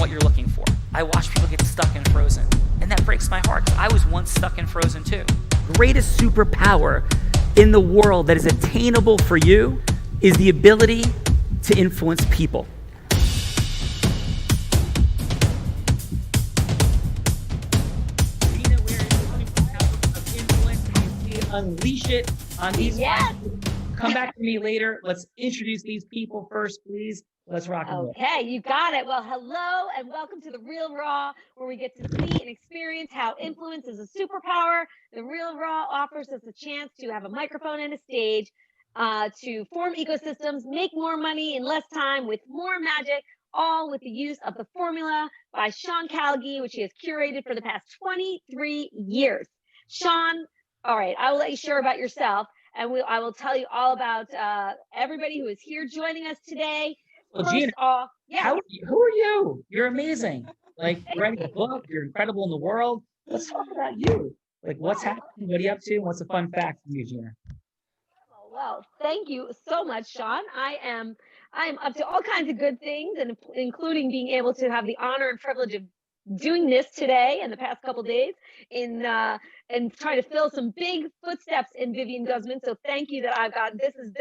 what you're looking for. I watch people get stuck and frozen, and that breaks my heart. I was once stuck and frozen too. Greatest superpower in the world that is attainable for you is the ability to influence people. Gina, we're in the power of influence, and you unleash it on these. Yes. Come back to me later. Let's introduce these people first, please. Let's rock and roll. Okay, you got it. Well, hello and welcome to The Real Raw, where we get to see and experience how influence is a superpower. The Real Raw offers us a chance to have a microphone and a stage to form ecosystems, make more money in less time with more magic, all with the use of the formula by Sean Calgi, which he has curated for the past 23 years. Sean, all right, I will let you share about yourself, and I will tell you all about everybody who is here joining us today. Well, Gina, who are you? You're amazing. Like, you're writing a book, you're incredible in the world. Let's talk about you. Like, what's happening? What are you up to? What's a fun fact from you, Gina? Well, thank you so much, Sean. I am up to all kinds of good things, and including being able to have the honor and privilege of doing this today and the past couple of days and try to fill some big footsteps in Vivian Guzman. So thank you that I've got this is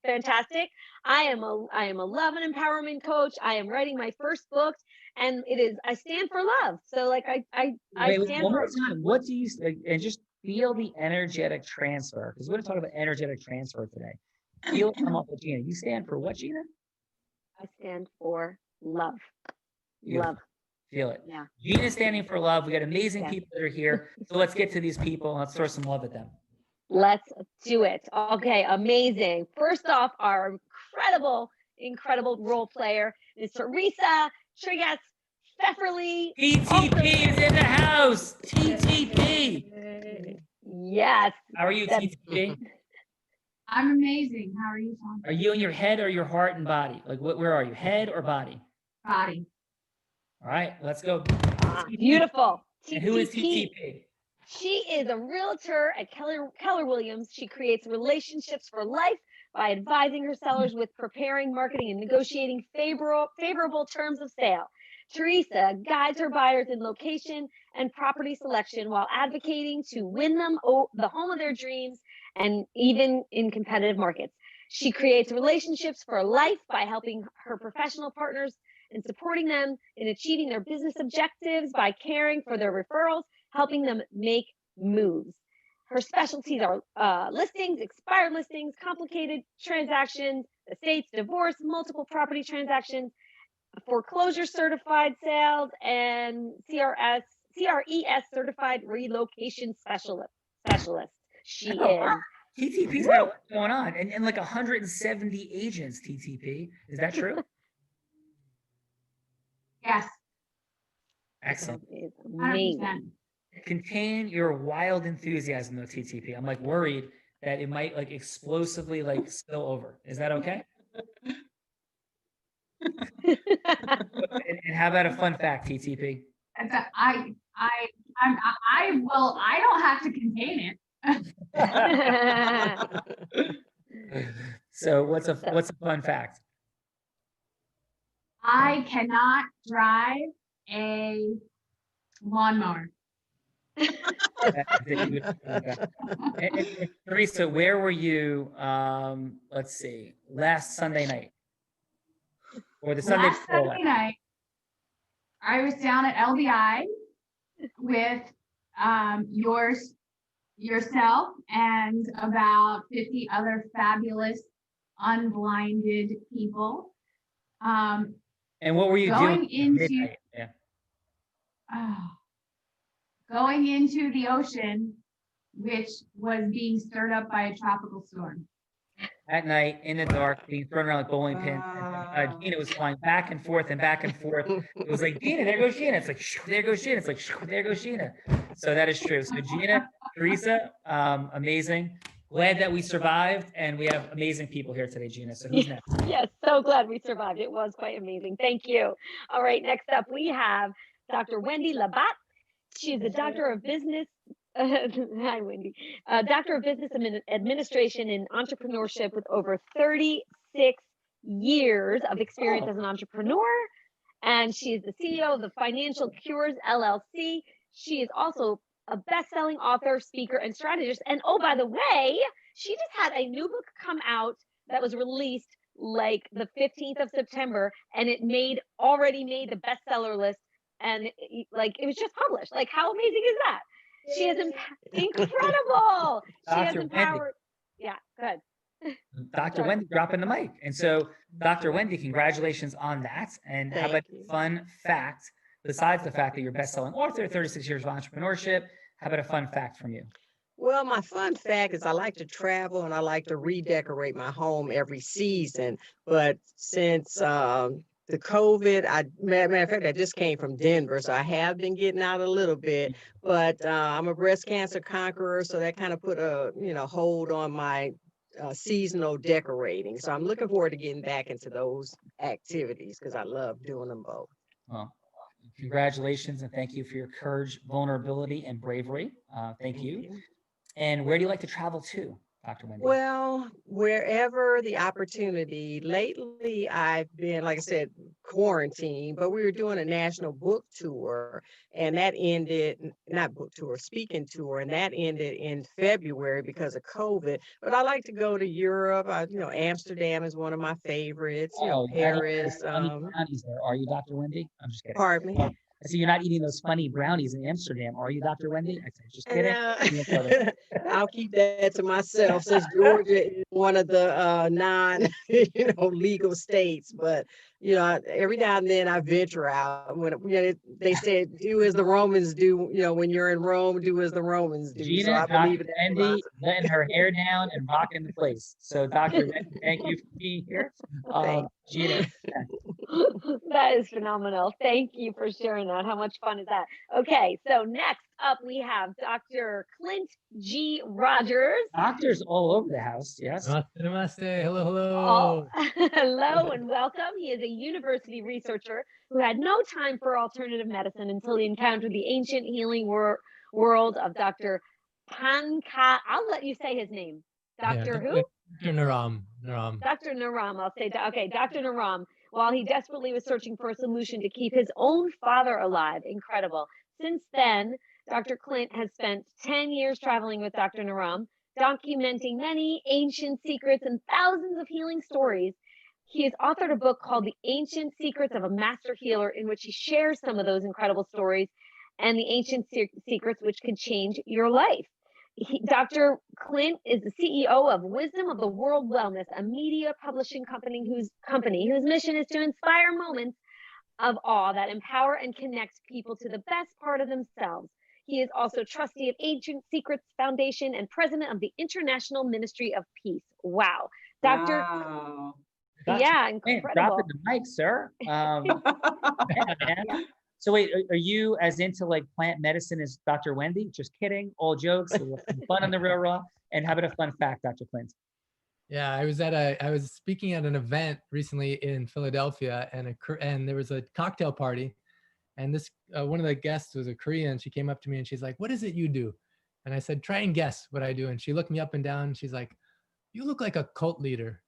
fantastic. I am a love and empowerment coach. I am writing my first book, and I stand for love. So like I stand one for more time. What do you and just feel the energetic transfer, because we're going to talk about energetic transfer today. Feel it come up with Gina. You stand for what, Gina? I stand for love. Beautiful. Love. Feel it. Yeah. Gina standing for love. We got amazing people that are here. So let's get to these people and let's throw some love at them. Let's do it. Okay, amazing. First off, our incredible role player is Teresa Trigas Pfefferly. TTP is in the house. TTP. Yes. How are you, TTP? I'm amazing. How are you, Tom? Are you in your head or your heart and body? Like, where are you? Head or body? Body. All right, let's go. Beautiful. And who is TTP? She is a realtor at Keller Williams. She creates relationships for life by advising her sellers with preparing, marketing, and negotiating favorable terms of sale. Teresa guides her buyers in location and property selection while advocating to win them the home of their dreams, and even in competitive markets. She creates relationships for life by helping her professional partners and supporting them in achieving their business objectives by caring for their referrals, helping them make moves. Her specialties are listings, expired listings, complicated transactions, estates, divorce, multiple property transactions, foreclosure certified sales, and CRES certified relocation specialist. She is. TTP's got a lot going on, and like 170 agents. TTP, is that true? Yes. Excellent. Amazing. Contain your wild enthusiasm, though, TTP. I'm like worried that it might like explosively like spill over. Is that okay? And how about a fun fact, TTP? I don't have to contain it. So what's a fun fact? I cannot drive a lawnmower. And Teresa, where were you? Let's see, last Sunday night or the Sunday before? Sunday night, I was down at LBI with yourself and about 50 other fabulous unblinded people. And what were you doing? Going into the ocean, which was being stirred up by a tropical storm. At night, in the dark, being thrown around like bowling pins. Gina was flying back and forth and back and forth. It was like, Gina, there goes Gina. It's like, there goes Gina. It's like, there goes Gina. So that is true. So Gina, Teresa, amazing. Glad that we survived, and we have amazing people here today, Gina. So who's next? Yes, so glad we survived. It was quite amazing. Thank you. All right, next up we have Dr. Wendy Labatt. She's a doctor of business. Hi, Wendy. Doctor of Business Administration and Entrepreneurship with over 36 years of experience as an entrepreneur And she is the CEO of the Financial Cures LLC. She is also a best-selling author, speaker, and strategist. And oh, by the way, she just had a new book come out that was released like the 15th of September, and it already made the bestseller list. And like it was just published. Like, how amazing is that? She is incredible. She has Dr. Wendy. empowered. Yeah, good. Dr. Wendy dropping the mic. And so, Dr. Wendy, congratulations on that. And how about Thank you. a fun fact, besides the fact that you're a best-selling author, 36 years of entrepreneurship, how about a fun fact from you? Well, my fun fact is I like to travel and I like to redecorate my home every season. But since the COVID, matter of fact, I just came from Denver, so I have been getting out a little bit. But I'm a breast cancer conqueror, so that kind of put a hold on my seasonal decorating. So I'm looking forward to getting back into those activities because I love doing them both. Well, congratulations and thank you for your courage, vulnerability, and bravery. Thank you. And where do you like to travel to, Dr. Wendy? Well, wherever the opportunity. Lately, I've been, like I said, quarantined, but we were doing a national book tour and that ended, not book tour, speaking tour, and that ended in February because of COVID. But I like to go to Europe. Amsterdam is one of my favorites, Paris. Funny brownies there. Are you Dr. Wendy? I'm just kidding. Pardon me? I see you're not eating those funny brownies in Amsterdam. Are you Dr. Wendy? I said, just kidding. I'll keep that to myself since Georgia is one of the non, legal states. But every now and then I venture out. When they said, "Do as the Romans do." When you're in Rome, do as the Romans do. Gina, so I believe Dr. in Wendy letting her hair down and rocking the place. So, Dr. Wendy, thank you for being here. Gina. That is phenomenal. Thank you for sharing that. How much fun is that? Okay, so next up we have Dr. Clint G. Rogers. Doctors all over the house, yes. Namaste. Hello, hello. Hello and welcome. He is a university researcher who had no time for alternative medicine until he encountered the ancient healing world of Dr. Panka. I'll let you say his name. Dr. Who? Dr. Naram. Dr. Naram. I'll say, okay, Dr. Naram. While he desperately was searching for a solution to keep his own father alive. Incredible. Since then, Dr. Clint has spent 10 years traveling with Dr. Naram, documenting many ancient secrets and thousands of healing stories. He has authored a book called The Ancient Secrets of a Master Healer, in which he shares some of those incredible stories and the ancient secrets which can change your life. Dr. Clint is the CEO of Wisdom of the World Wellness, a media publishing company whose mission is to inspire moments of awe that empower and connect people to the best part of themselves. He is also trustee of Ancient Secrets Foundation and president of the International Ministry of Peace. Wow. Wow. Yeah, Man, incredible. dropping the mic, sir. Yeah, man. So wait, are you as into like plant medicine as Dr. Wendy? Just kidding. All jokes. Fun on the real raw. And how about a fun fact, Dr. Clint? Yeah, I was speaking at an event recently in Philadelphia, and there was a cocktail party, and this one of the guests was a Korean. She came up to me and she's like, "What is it you do?" And I said, "Try and guess what I do." And she looked me up and down. And she's like, "You look like a cult leader."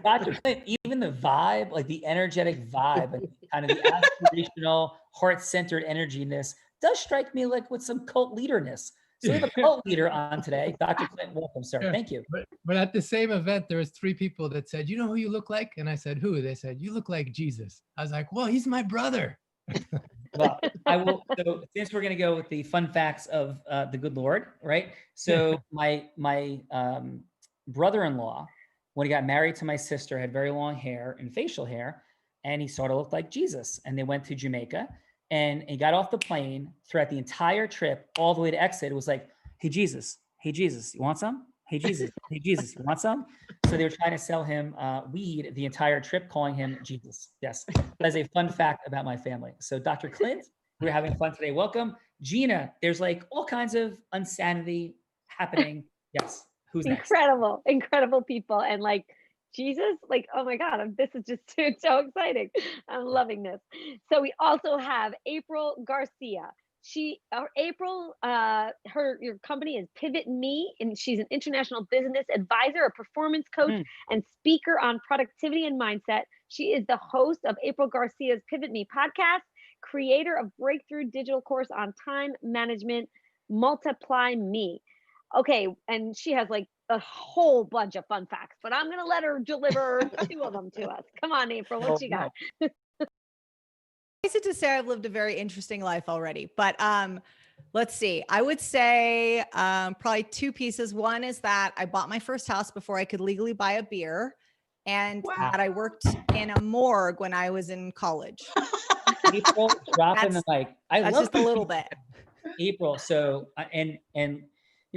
Dr. Clint, even the vibe, like the energetic vibe, and kind of the aspirational, heart-centered energiness does strike me like with some cult leaderness. So we have a cult leader on today. Dr. Clint, welcome, sir. Yeah, Thank you. But at the same event, there was 3 people that said, "You know who you look like?" And I said, "Who?" They said, "You look like Jesus." I was like, "Well, he's my brother." Well, I will. So since we're going to go with the fun facts of the good Lord, right? So my brother-in-law, when he got married to my sister, had very long hair and facial hair, and he sort of looked like Jesus. And they went to Jamaica, and he got off the plane. Throughout the entire trip, all the way to exit, it was like, "Hey Jesus, you want some? Hey Jesus, you want some?" So they were trying to sell him weed the entire trip, calling him Jesus. Yes, that's a fun fact about my family. So Dr. Clint, we're having fun today. Welcome. Gina, there's like all kinds of insanity happening. Yes. Who's next? Incredible people. And like Jesus, like, oh my God, this is just so exciting. I'm loving this. So we also have April Garcia. April, your company is Pivot Me, and she's an international business advisor, a performance coach, Mm. and speaker on productivity and mindset. She is the host of April Garcia's Pivot Me podcast, creator of breakthrough digital course on time management, Multiply Me. Okay, and she has like a whole bunch of fun facts, but I'm gonna let her deliver two of them to us. Come on, April, what you got? Suffice it to say I've lived a very interesting life already, but let's see. I would say probably two pieces. One is that I bought my first house before I could legally buy a beer, and Wow. that I worked in a morgue when I was in college. April, dropping the mic. I That's love just a little bit. April. So, and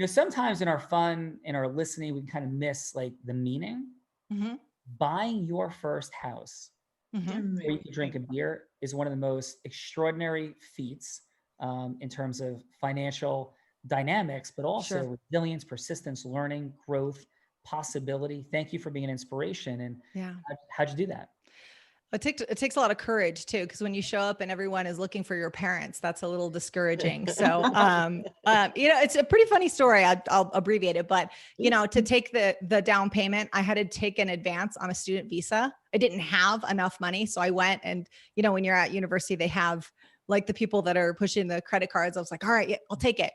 sometimes in our fun, in our listening, we kind of miss like the meaning. Mhm. Buying your first house Mhm. where you can drink a beer is one of the most extraordinary feats in terms of financial dynamics, but also Sure. resilience, persistence, learning, growth, possibility. Thank you for being an inspiration. And Yeah. how'd you do that? It takes a lot of courage too, because when you show up and everyone is looking for your parents, that's a little discouraging. So, it's a pretty funny story. I'll abbreviate it, but to take the down payment, I had to take an advance on a student visa. I didn't have enough money, so I went and when you're at university, they have like the people that are pushing the credit cards. I was like, all right, yeah, I'll take it.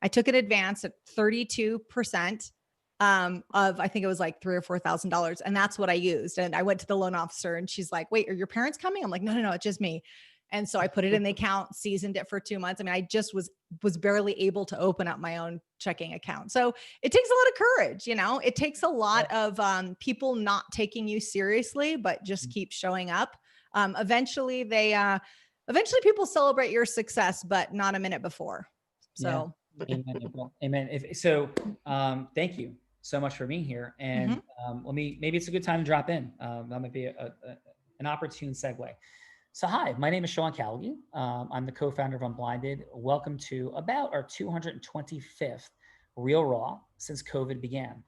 I took an advance at 32%. Of I think it was like $3,000 or $4,000, and that's what I used. And I went to the loan officer, and she's like, "Wait, are your parents coming?" I'm like, "No, it's just me." And so I put it in the account, seasoned it for 2 months. I mean, I just was barely able to open up my own checking account. So it takes a lot of courage, It takes a lot of people not taking you seriously, but just keep showing up. Eventually, people celebrate your success, but not a minute before. So. Yeah. Amen, April. Amen. Thank you so much for being here. And maybe it's a good time to drop in. That might be an opportune segue. So hi, my name is Sean Callaghan. I'm the co-founder of Unblinded. Welcome to about our 225th Real Raw since COVID began.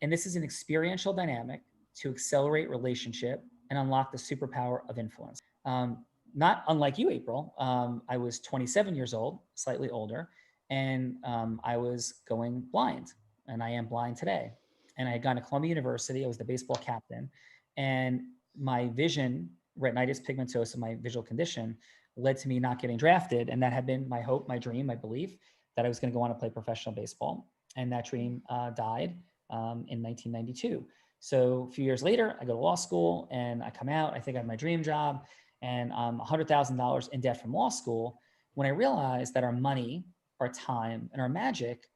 And this is an experiential dynamic to accelerate relationship and unlock the superpower of influence. Not unlike you, April. I was 27 years old, slightly older, and I was going blind, and I am blind today. And I had gone to Columbia University. I was the baseball captain, and my vision, retinitis pigmentosa, my visual condition, led to me not getting drafted. And that had been my hope, my dream, my belief that I was going to go on to play professional baseball. And that dream died in 1992. So a few years later, I go to law school and I come out. I think I have my dream job, and I'm $100,000 in debt from law school when I realized that our money, our time, and our magic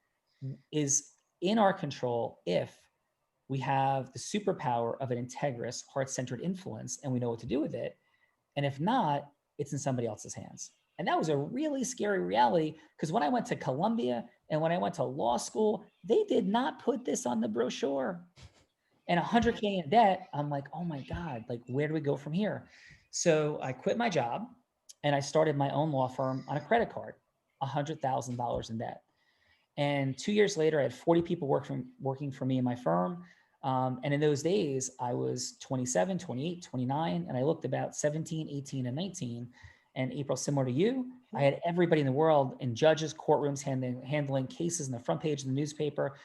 is in our control if we have the superpower of an integrous, heart-centered influence and we know what to do with it. And if not, it's in somebody else's hands. And that was a really scary reality, because when I went to Columbia and when I went to law school, they did not put this on the brochure. And 100K in debt, I'm like, oh my God, like, where do we go from here? So I quit my job and I started my own law firm on a credit card, $100,000 in debt. And 2 years later, I had 40 people working for me in my firm. And in those days, I was 27, 28, 29, and I looked about 17, 18, and 19. And April, similar to you, I had everybody in the world in judges, courtrooms, handling cases in the front page of the newspaper,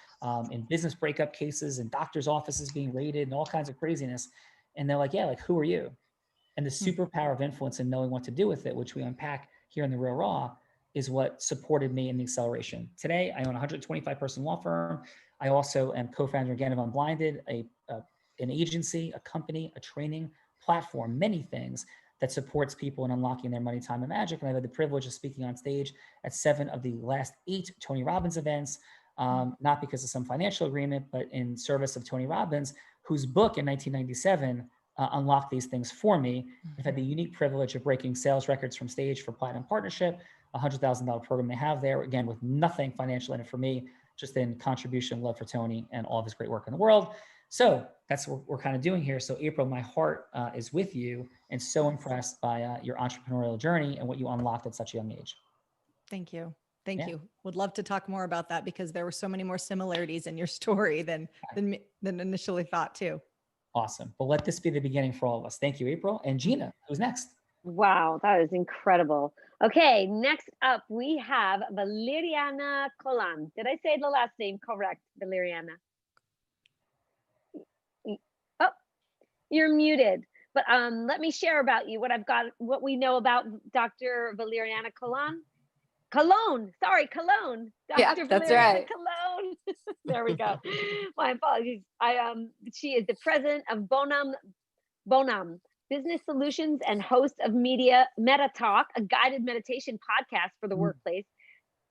in business breakup cases, and doctors' offices being raided, and all kinds of craziness. And they're like, yeah, like, who are you? And the superpower of influence and knowing what to do with it, which we unpack here in the Real Raw, is what supported me in the acceleration. Today, I own a 125-person law firm. I also am co-founder again of Unblinded, an agency, a company, a training platform, many things that supports people in unlocking their money, time, and magic. And I've had the privilege of speaking on stage at 7 of the last 8 Tony Robbins events, not because of some financial agreement, but in service of Tony Robbins, whose book in 1997 unlocked these things for me. I've had the unique privilege of breaking sales records from stage for Platinum Partnership, a $100,000 program they have there, again, with nothing financial in it for me, just in contribution, love for Tony and all of his great work in the world. So that's what we're kind of doing here. So April, my heart is with you, and so impressed by your entrepreneurial journey and what you unlocked at such a young age. Thank you. Thank you. Would love to talk more about that, because there were so many more similarities in your story than initially thought too. Awesome. Well, let this be the beginning for all of us. Thank you, April. And Gina, who's next? Wow, that is incredible. Okay, next up we have Valeriana Colan. Did I say the last name correct, Valeriana? Oh, you're muted. But let me share about you what we know about Dr. Valeriana Colan. Cologne, sorry, Cologne. Yeah, Dr. that's Valeriana right. Cologne. There we go. My apologies. She is the president of Bonam Business Solutions and host of Meta Talk, a guided meditation podcast for the workplace,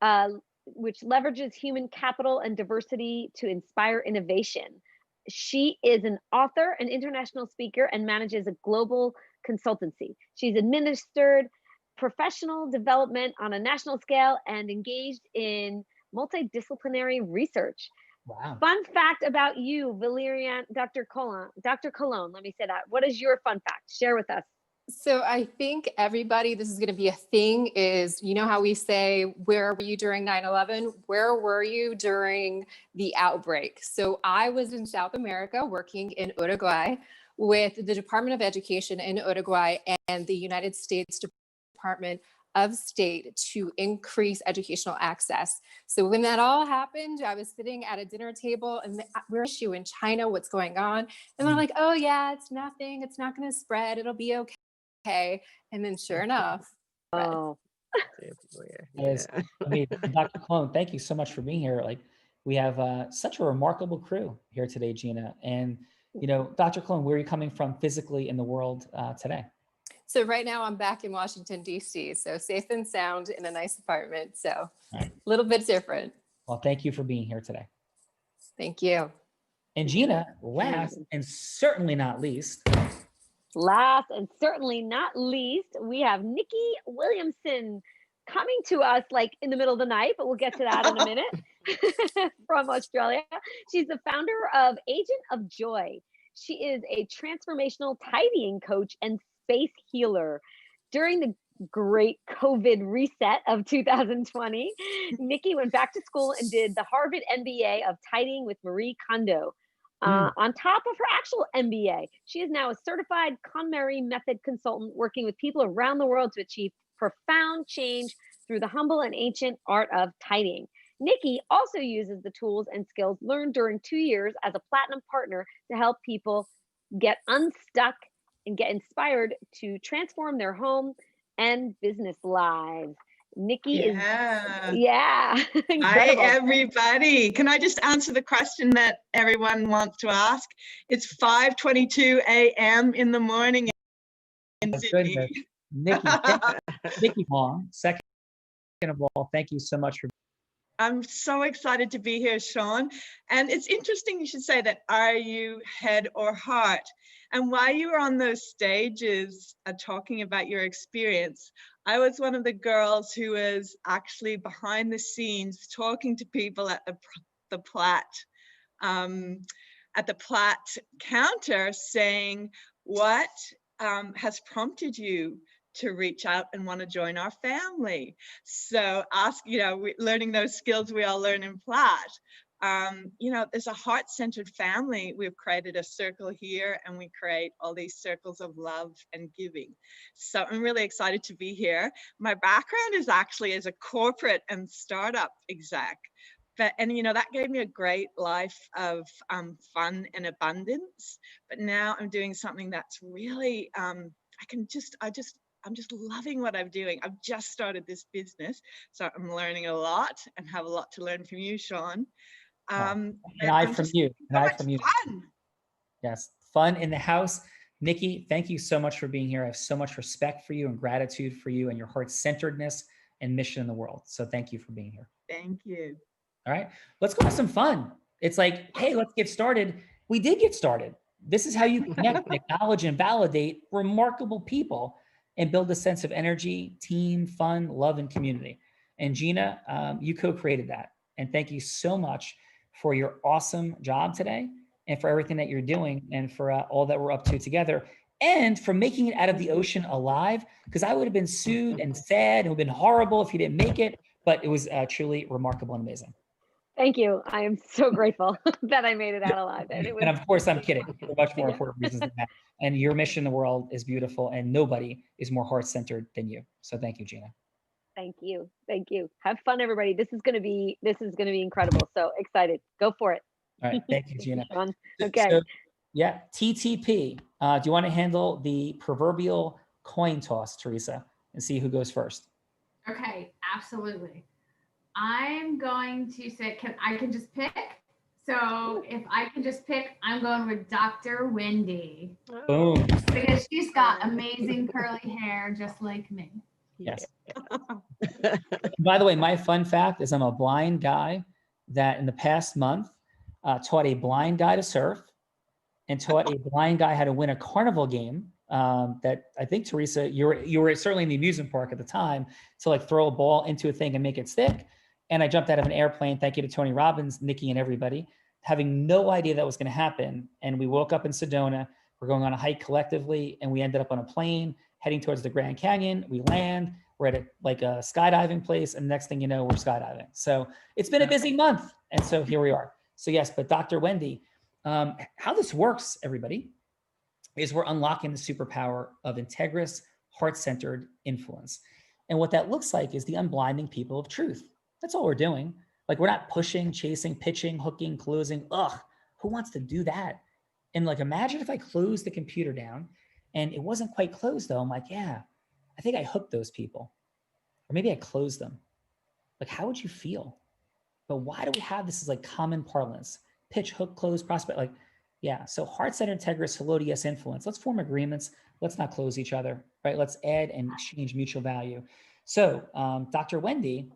uh, which leverages human capital and diversity to inspire innovation. She is an author, an international speaker, and manages a global consultancy. She's administered professional development on a national scale and engaged in multidisciplinary research. Wow. Fun fact about you, Valerian, Dr. Cologne, let me say that. What is your fun fact? Share with us. So I think everybody, this is going to be a thing is, you know how we say, where were you during 9/11? Where were you during the outbreak? So I was in South America working in Uruguay with the Department of Education in Uruguay and the United States Department of State to increase educational access. So when that all happened, I was sitting at a dinner table and we're issue in China, what's going on? And they're like, oh yeah, it's nothing. It's not going to spread. It'll be okay. And then sure enough, Oh, Everywhere. Yes. Yeah. I mean, Dr. Cologne, thank you so much for being here. Like, we have such a remarkable crew here today, Gina. And, you know, Dr. Cologne, where are you coming from physically in the world today? so right now I'm back in Washington, D.C. So safe and sound in a nice apartment. So a little bit different. Well, thank you for being here today. Thank you. And Gina, last and certainly not least. Last and certainly not least, we have Nikki Williamson coming to us like in the middle of the night, but we'll get to that in a minute from Australia. She's the founder of Agent of Joy. She is a transformational tidying coach and space healer. During the great COVID reset of 2020, Nikki went back to school and did the Harvard MBA of tidying with Marie Kondo. On top of her actual MBA, she is now a certified KonMari method consultant working with people around the world to achieve profound change through the humble and ancient art of tidying. Nikki also uses the tools and skills learned during 2 years as a platinum partner to help people get unstuck and get inspired to transform their home and business lives. Nikki is, yeah, Hi, incredible. everybody. Can I just answer the question that everyone wants to ask? It's 5:22 a.m. in the morning in Sydney. Nikki Long, second of all, thank you so much for. I'm so excited to be here, Sean. And it's interesting you should say that, are you head or heart? And while you were on those stages talking about your experience, I was one of the girls who was actually behind the scenes talking to people at the Platt counter, saying, what has prompted you to reach out and want to join our family? So learning those skills we all learn in Platt. There's a heart-centered family. We've created a circle here, and we create all these circles of love and giving. So I'm really excited to be here. My background is actually as a corporate and startup exec. That gave me a great life of fun and abundance. But now I'm doing something that's really, I'm just loving what I'm doing. I've just started this business, so I'm learning a lot and have a lot to learn from you, Sean. And I from you. Fun. Yes, fun in the house. Nikki, thank you so much for being here. I have so much respect for you and gratitude for you and your heart-centeredness and mission in the world. So thank you for being here. Thank you. All right, let's go have some fun. It's like, hey, let's get started. We did get started. This is how you connect and acknowledge and validate remarkable people and build a sense of energy, team, fun, love, and community. And Gina, you co-created that. And thank you so much for your awesome job today and for everything that you're doing and for all that we're up to together and for making it out of the ocean alive, because I would have been sued and sad. It would have been horrible if you didn't make it, but it was truly remarkable and amazing. Thank you. I am so grateful that I made it out alive. And it was, And of course, I'm kidding, for much more Yeah. important reasons than that. And your mission in the world is beautiful, and nobody is more heart-centered than you. So thank you, Gina. thank you. Thank you. Have fun, everybody. This is going to be incredible. So excited. Go for it. All right, thank you, Thank you, Gina. Sean. So, Okay. yeah, TTP. Do you want to handle the proverbial coin toss, Teresa, and see who goes first? Okay, absolutely. I'm going to say, I can just pick? So if I can just pick, I'm going with Dr. Wendy Boom. because she's got amazing curly hair just like me. Yes. By the way, my fun fact is I'm a blind guy that in the past month taught a blind guy to surf and taught a blind guy how to win a carnival game. That I think, Teresa, you were certainly in the amusement park at the time to like throw a ball into a thing and make it stick. And I jumped out of an airplane. Thank you to Tony Robbins, Nikki, and everybody, having no idea that was going to happen. And we woke up in Sedona. We're going on a hike collectively, and we ended up on a plane heading towards the Grand Canyon. We land. We're at a skydiving place, and next thing you know, we're skydiving. So it's been a busy month, and so here we are. So yes, but Dr. Wendy, how this works, everybody, is we're unlocking the superpower of integrous, heart-centered influence. And what that looks like is the unblinding people of truth. That's all we're doing. Like, we're not pushing, chasing, pitching, hooking, closing. Ugh, who wants to do that? And like, imagine if I closed the computer down and it wasn't quite closed though. I'm like, yeah, I think I hooked those people. Or maybe I closed them. Like, how would you feel? But why do we have this as like common parlance? Pitch, hook, close, prospect. Like, yeah. So heart-centered, integrous, hello to yes influence. Let's form agreements. Let's not close each other, right? Let's add and exchange mutual value. So Dr. Wendy,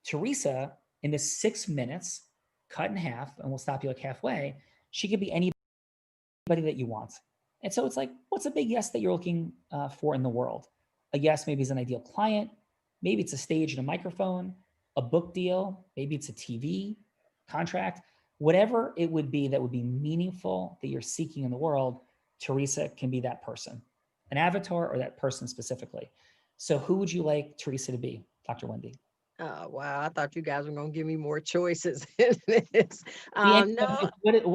Teresa, in this 6 minutes, cut in half, and we'll stop you like halfway, she could be anybody that you want. And so it's like, what's a big yes that you're looking for in the world? A yes maybe is an ideal client. Maybe it's a stage and a microphone, a book deal. Maybe it's a TV contract. Whatever it would be that would be meaningful that you're seeking in the world, Teresa can be that person, an avatar or that person specifically. So who would you like Teresa to be, Dr. Wendy? Oh, wow. I thought you guys were going to give me more choices in this. No,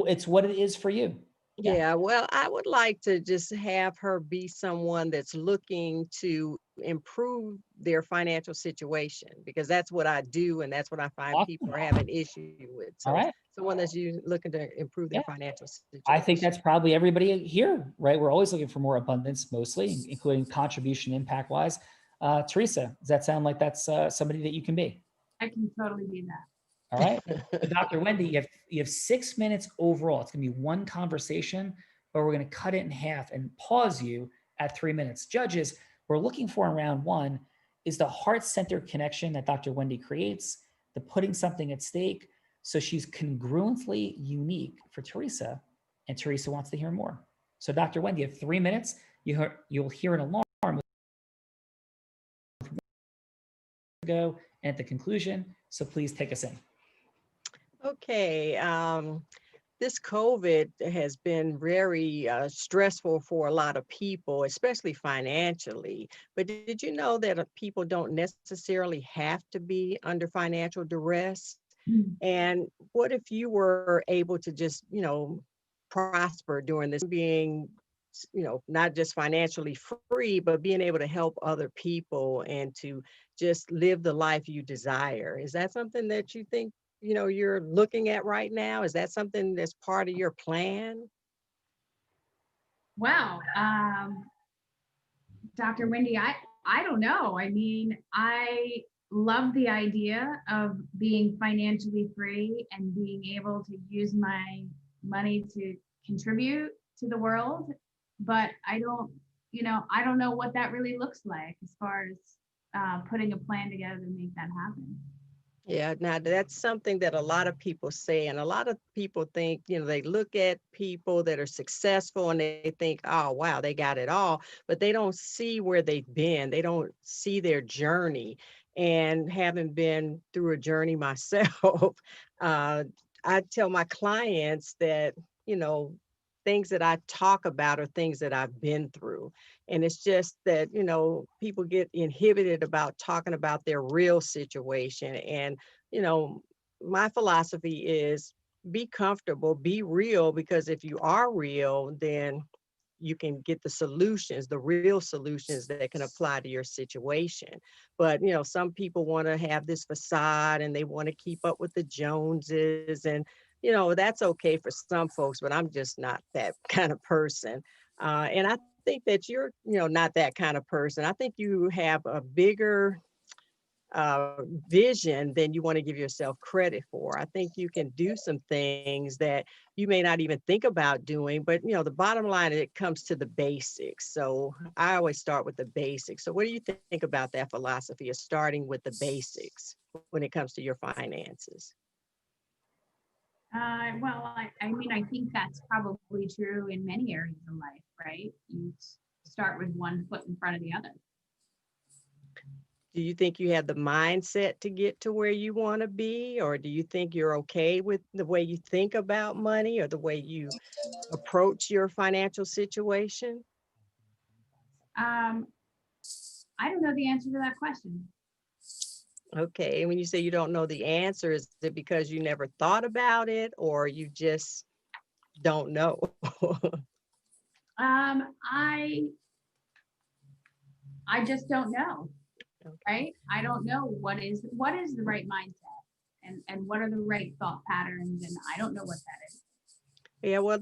It's what it is for you. yeah, well, I would like to just have her be someone that's looking to improve their financial situation, because that's what I do, and that's what I find people are having issue with. All So right. someone that's looking to improve their Yeah. financial situation. I think that's probably everybody here, right? We're always looking for more abundance, mostly, including contribution impact wise. Teresa, does that sound like that's somebody that you can be? I can totally be that. All right. So Dr. Wendy, you have 6 minutes overall. It's going to be one conversation, but we're going to cut it in half and pause you at 3 minutes. Judges, we're looking for in round one is the heart-centered connection that Dr. Wendy creates, the putting something at stake. So she's congruently unique for Teresa, and Teresa wants to hear more. So Dr. Wendy, you have 3 minutes. You'll hear an alarm go and at the conclusion. So please take us in. Okay. This COVID has been very stressful for a lot of people, especially financially. But did you know that people don't necessarily have to be under financial duress? And what if you were able to just, prosper during this, being, not just financially free, but being able to help other people and to just live the life you desire? Is that something that you think, you're looking at right now? Is that something that's part of your plan? Wow. Dr. Wendy, I don't know. I mean, I love the idea of being financially free and being able to use my money to contribute to the world, but I don't know what that really looks like as far as putting a plan together to make that happen. Yeah, now that's something that a lot of people say, and a lot of people think, they look at people that are successful and they think, oh, wow, they got it all, but they don't see where they've been. They don't see their journey. And having been through a journey myself, I tell my clients that, things that I talk about are things that I've been through. And it's just that, people get inhibited about talking about their real situation. And, my philosophy is be comfortable, be real, because if you are real, then you can get the solutions, the real solutions that can apply to your situation. But, some people want to have this facade and they want to keep up with the Joneses. And, that's okay for some folks, but I'm just not that kind of person. And I think that you're, not that kind of person. I think you have a bigger vision than you want to give yourself credit for. I think you can do some things that you may not even think about doing, but the bottom line, it comes to the basics. So I always start with the basics. So what do you think about that philosophy of starting with the basics when it comes to your finances? Well, I mean, I think that's probably true in many areas of life, right? You start with one foot in front of the other. Do you think you have the mindset to get to where you want to be? Or do you think you're okay with the way you think about money or the way you approach your financial situation? I don't know the answer to that question. Okay, when you say you don't know the answer, is it because you never thought about it or you just don't know? I just don't know, Okay. right? I don't know what is the right mindset and what are the right thought patterns, and I don't know what that is. Yeah, well,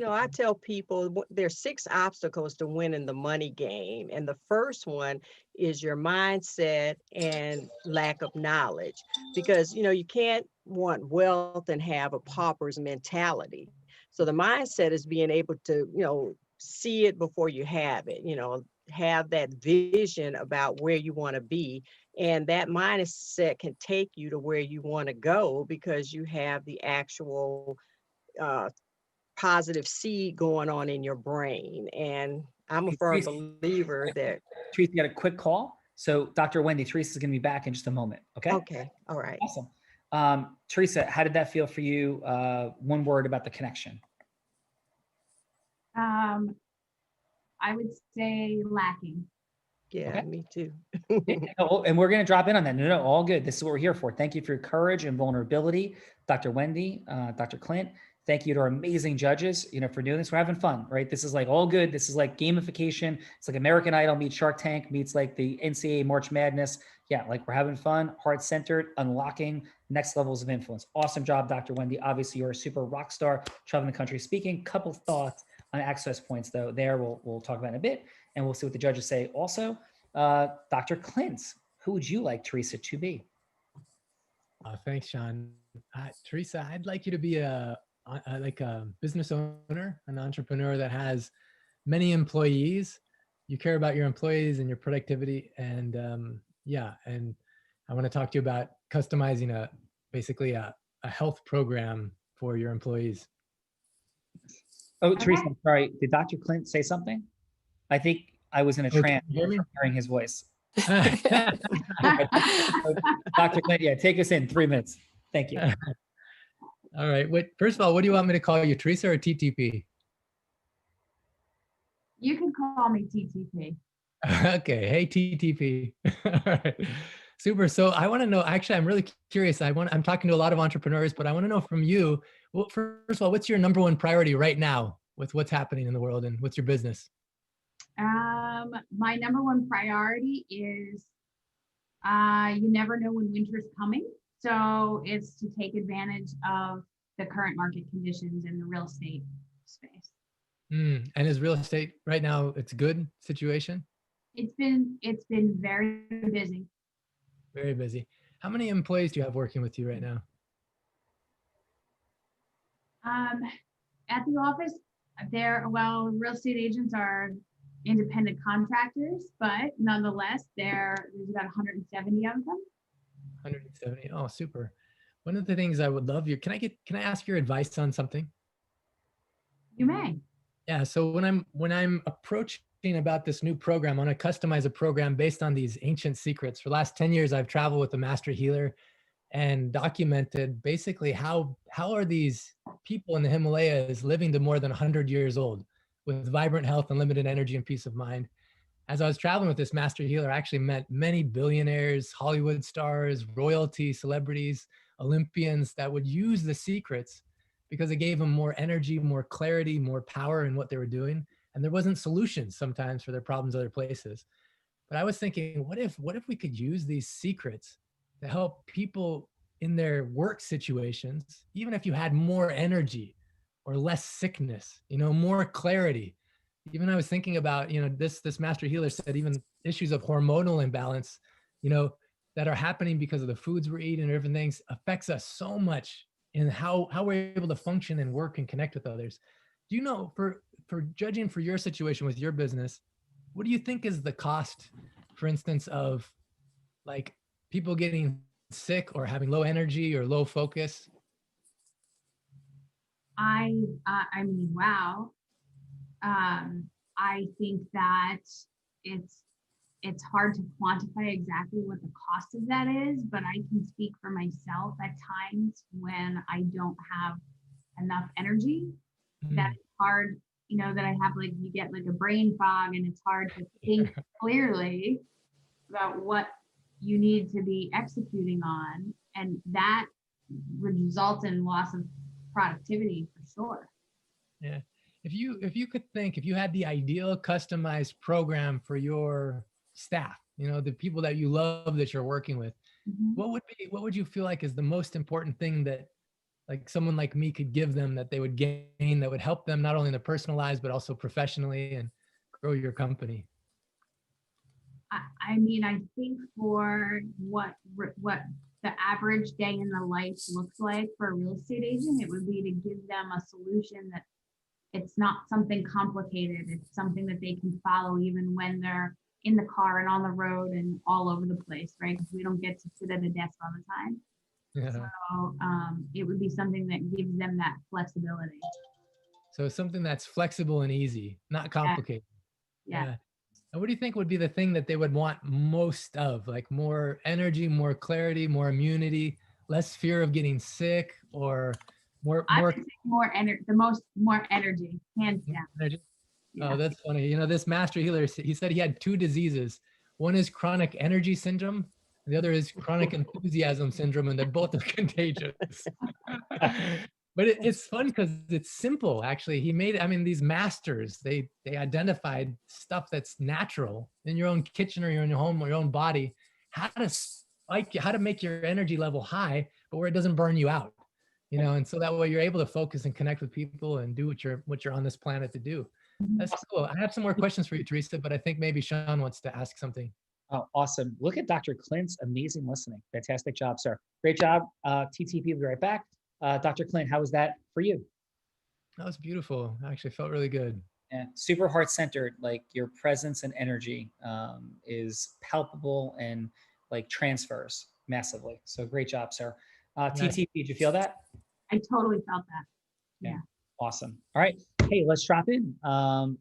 I tell people there's 6 obstacles to winning the money game. And the first one is your mindset and lack of knowledge. Because, you can't want wealth and have a pauper's mentality. So the mindset is being able to, see it before you have it, have that vision about where you want to be. And that mindset can take you to where you want to go because you have the actual positive seed going on in your brain. And I'm a firm believer that. Teresa got a quick call. So Dr. Wendy, Teresa is going to be back in just a moment. Okay. Okay. All right. Awesome. Teresa, how did that feel for you? One word about the connection. I would say lacking. Yeah, Okay. Me too. And we're going to drop in on that. No, all good. This is what we're here for. Thank you for your courage and vulnerability, Dr. Wendy, Dr. Clint. Thank you to our amazing judges, for doing this. We're having fun, right? This is like all good. This is like gamification. It's like American Idol meets Shark Tank meets like the NCAA March Madness. Yeah, like we're having fun, heart-centered, unlocking next levels of influence. Awesome job, Dr. Wendy. Obviously, you're a super rock star, traveling the country speaking. Couple thoughts on access points, though. There, we'll talk about in a bit, and we'll see what the judges say. Also, Dr. Clint, who would you like Teresa to be? Thanks, Sean. Teresa, I'd like you to be like a business owner, an entrepreneur that has many employees. You care about your employees and your productivity. And and I want to talk to you about customizing basically a health program for your employees. Oh, Teresa, I'm sorry. Did Dr. Clint say something? I think I was in a trance hearing his voice. Dr. Clint, yeah, take us in 3 minutes. Thank you. All right. First of all, what do you want me to call you, Teresa or TTP? You can call me TTP. Okay. Hey, TTP. All right. Super. So I want to know, actually, I'm really curious. I'm talking to a lot of entrepreneurs, but I want to know from you, well, first of all, what's your number one priority right now with what's happening in the world and what's your business? My number one priority is you never know when winter's coming. So it's to take advantage of the current market conditions in the real estate space. And is real estate right now, it's good situation? It's been very busy. Very busy. How many employees do you have working with you right now? At the office, real estate agents are independent contractors, but nonetheless, there's about 170 of them. 170. Oh, super. One of the things I would love can I ask your advice on something? You may. Yeah. So when I'm approaching about this new program, I want to customize a program based on these ancient secrets. For the last 10 years, I've traveled with a master healer and documented basically how are these people in the Himalayas living to more than 100 years old with vibrant health and limited energy and peace of mind. as I was traveling with this master healer, I actually met many billionaires, Hollywood stars, royalty, celebrities, Olympians that would use the secrets because it gave them more energy, more clarity, more power in what they were doing. And there wasn't solutions sometimes for their problems other places. But I was thinking, what if we could use these secrets to help people in their work situations, even if you had more energy or less sickness, more clarity. Even I was thinking about, this master healer said even issues of hormonal imbalance, that are happening because of the foods we're eating and everything affects us so much in how we're able to function and work and connect with others. Do you know, for judging for your situation with your business, what do you think is the cost, for instance, of like people getting sick or having low energy or low focus? I mean, wow. I think that it's hard to quantify exactly what the cost of that is, but I can speak for myself at times when I don't have enough energy. That's hard, that I have like, you get like a brain fog and it's hard to think clearly about what you need to be executing on. And that results in loss of productivity for sure. Yeah. If you had the ideal customized program for your staff, the people that you love that you're working with, what would you feel like is the most important thing that like someone like me could give them that they would gain that would help them not only in their personal lives, but also professionally and grow your company? I mean, I think for what the average day in the life looks like for a real estate agent, it would be to give them a solution that it's not something complicated. It's something that they can follow even when they're in the car and on the road and all over the place, right? Because we don't get to sit at a desk all the time. Yeah. So it would be something that gives them that flexibility. So something that's flexible and easy, not complicated. Yeah. And what do you think would be the thing that they would want most of? Like more energy, more clarity, more immunity, less fear of getting sick, or more more energy, hands down. energy? Yeah. Oh, that's funny. This master healer, he said he had two diseases. One is chronic energy syndrome, and the other is chronic enthusiasm syndrome, and they're both contagious. But it's fun because it's simple, actually. He made, these masters, they identified stuff that's natural in your own kitchen or in your home or your own body, how to make your energy level high, but where it doesn't burn you out. And so that way you're able to focus and connect with people and do what you're on this planet to do. That's cool. I have some more questions for you, Teresa, but I think maybe Sean wants to ask something. Oh, awesome. Look at Dr. Clint's amazing listening. Fantastic job, sir. Great job. TTP will be right back. Dr. Clint, how was that for you? That was beautiful. I actually felt really good. Yeah, super heart-centered. Like your presence and energy is palpable and like transfers massively. So great job, sir. TTP, did you feel that? I totally felt that. Yeah. Awesome. All right. Hey, let's drop in.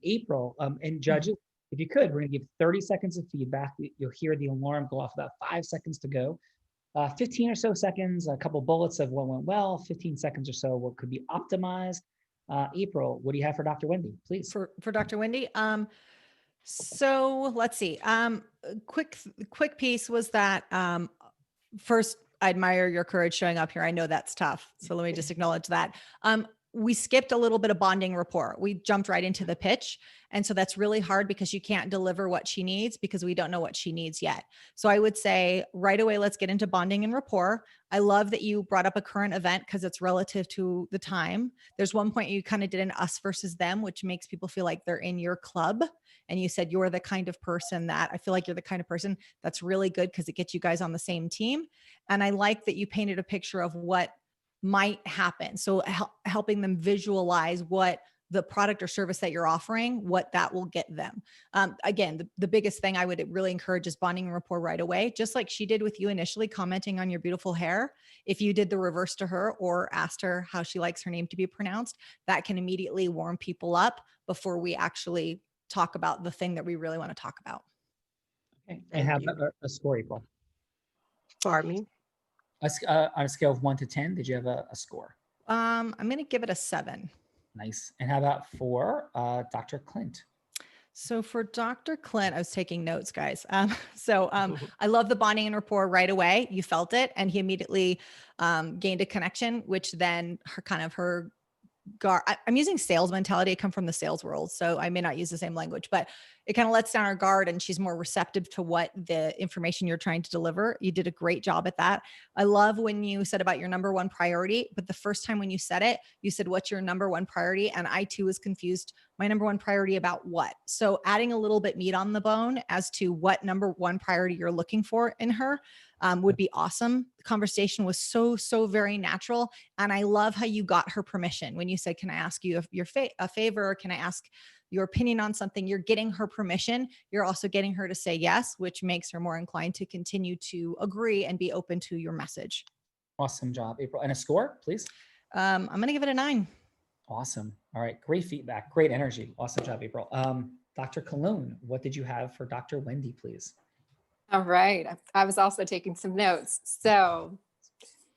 April, and judges, if you could, we're going to give 30 seconds of feedback. You'll hear the alarm go off about 5 seconds to go. 15 or so seconds, a couple bullets of what went well, 15 seconds or so what could be optimized. April, what do you have for Dr. Wendy, please? For Dr. Wendy, so let's see. Quick piece was that first, I admire your courage showing up here. I know that's tough. So let me just acknowledge that. We skipped a little bit of bonding rapport. We jumped right into the pitch. And so that's really hard because you can't deliver what she needs because we don't know what she needs yet. So I would say right away, let's get into bonding and rapport. I love that you brought up a current event because it's relative to the time. There's one point you kind of did an us versus them, which makes people feel like they're in your club. And you said you're the kind of person that I feel like you're the kind of person that's really good because it gets you guys on the same team. And I like that you painted a picture of what might happen. So helping them visualize what the product or service that you're offering, what that will get them. Again, the biggest thing I would really encourage is bonding and rapport right away, just like she did with you initially, commenting on your beautiful hair. If you did the reverse to her or asked her how she likes her name to be pronounced, that can immediately warm people up before we actually talk about the thing that we really want to talk about. Okay. And have a score, April. Pardon me? On a scale of 1 to 10, did you have a score? I'm going to give it a 7. Nice. And how about for Dr. Clint? So for Dr. Clint, I was taking notes, guys. I love the bonding and rapport right away. You felt it, and he immediately gained a connection, which then her guard. I'm using sales mentality. I come from the sales world, so I may not use the same language, but it kind of lets down our guard, and she's more receptive to what the information you're trying to deliver. You did a great job at that. I love when you said about your number one priority, but the first time when you said it, you said, what's your number one priority? And I too was confused. My number one priority about what? So adding a little bit meat on the bone as to what number one priority you're looking for in her would be awesome. The conversation was so very natural. And I love how you got her permission when you said, can I ask you a favor? Can I ask your opinion on something? You're getting her permission. You're also getting her to say yes, which makes her more inclined to continue to agree and be open to your message. Awesome job, April. And a score, please. I'm going to give it a 9. Awesome. All right. Great feedback. Great energy. Awesome job, April. Dr. Cologne, what did you have for Dr. Wendy, please? All right. I was also taking some notes. So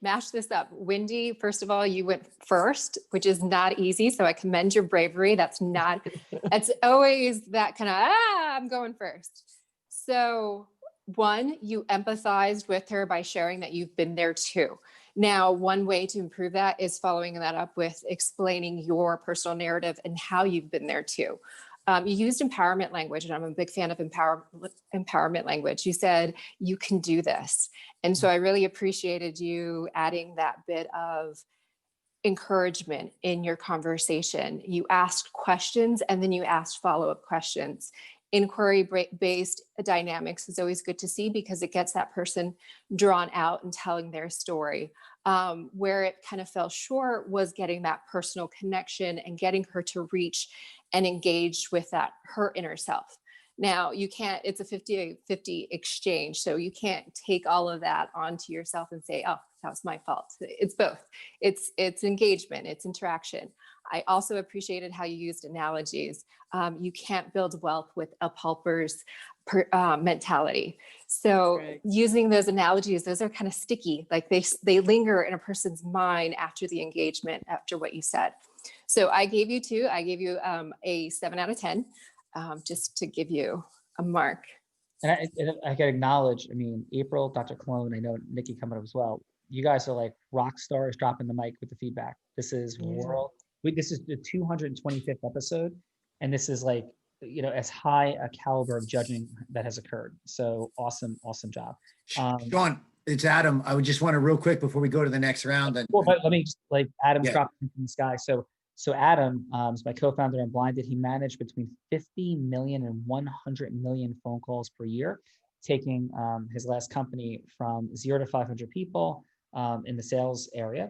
mash this up. Wendy, first of all, you went first, which is not easy. So I commend your bravery. It's always that kind of, I'm going first. So one, you empathized with her by sharing that you've been there too. Now, one way to improve that is following that up with explaining your personal narrative and how you've been there too. You used empowerment language, and I'm a big fan of empowerment language. You said, you can do this. And so I really appreciated you adding that bit of encouragement in your conversation. You asked questions, and then you asked follow-up questions. Inquiry-based dynamics is always good to see because it gets that person drawn out and telling their story. Where it kind of fell short was getting that personal connection and getting her to reach and engage with her inner self. Now, you can't, it's a 50-50 exchange. So you can't take all of that onto yourself and say, oh, that was my fault. It's both. It's engagement, it's interaction. I also appreciated how you used analogies. You can't build wealth with a pauper's mentality. So using those analogies, those are kind of sticky. Like they linger in a person's mind after the engagement, after what you said. So I gave you 2. I gave you a 7 out of 10, just to give you a mark. And I can acknowledge, April, Dr. Cologne, I know Nikki coming up as well. You guys are like rock stars dropping the mic with the feedback. This is this is the 225th episode. And this is like, as high a caliber of judging that has occurred. So awesome job. Sean, it's Adam. I would just want to real quick before we go to the next round. Well, but let me just Adam's dropping from the sky. So Adam is my co-founder on Unblinded. He managed between 50 million and 100 million phone calls per year, taking his last company from 0 to 500 people in the sales area,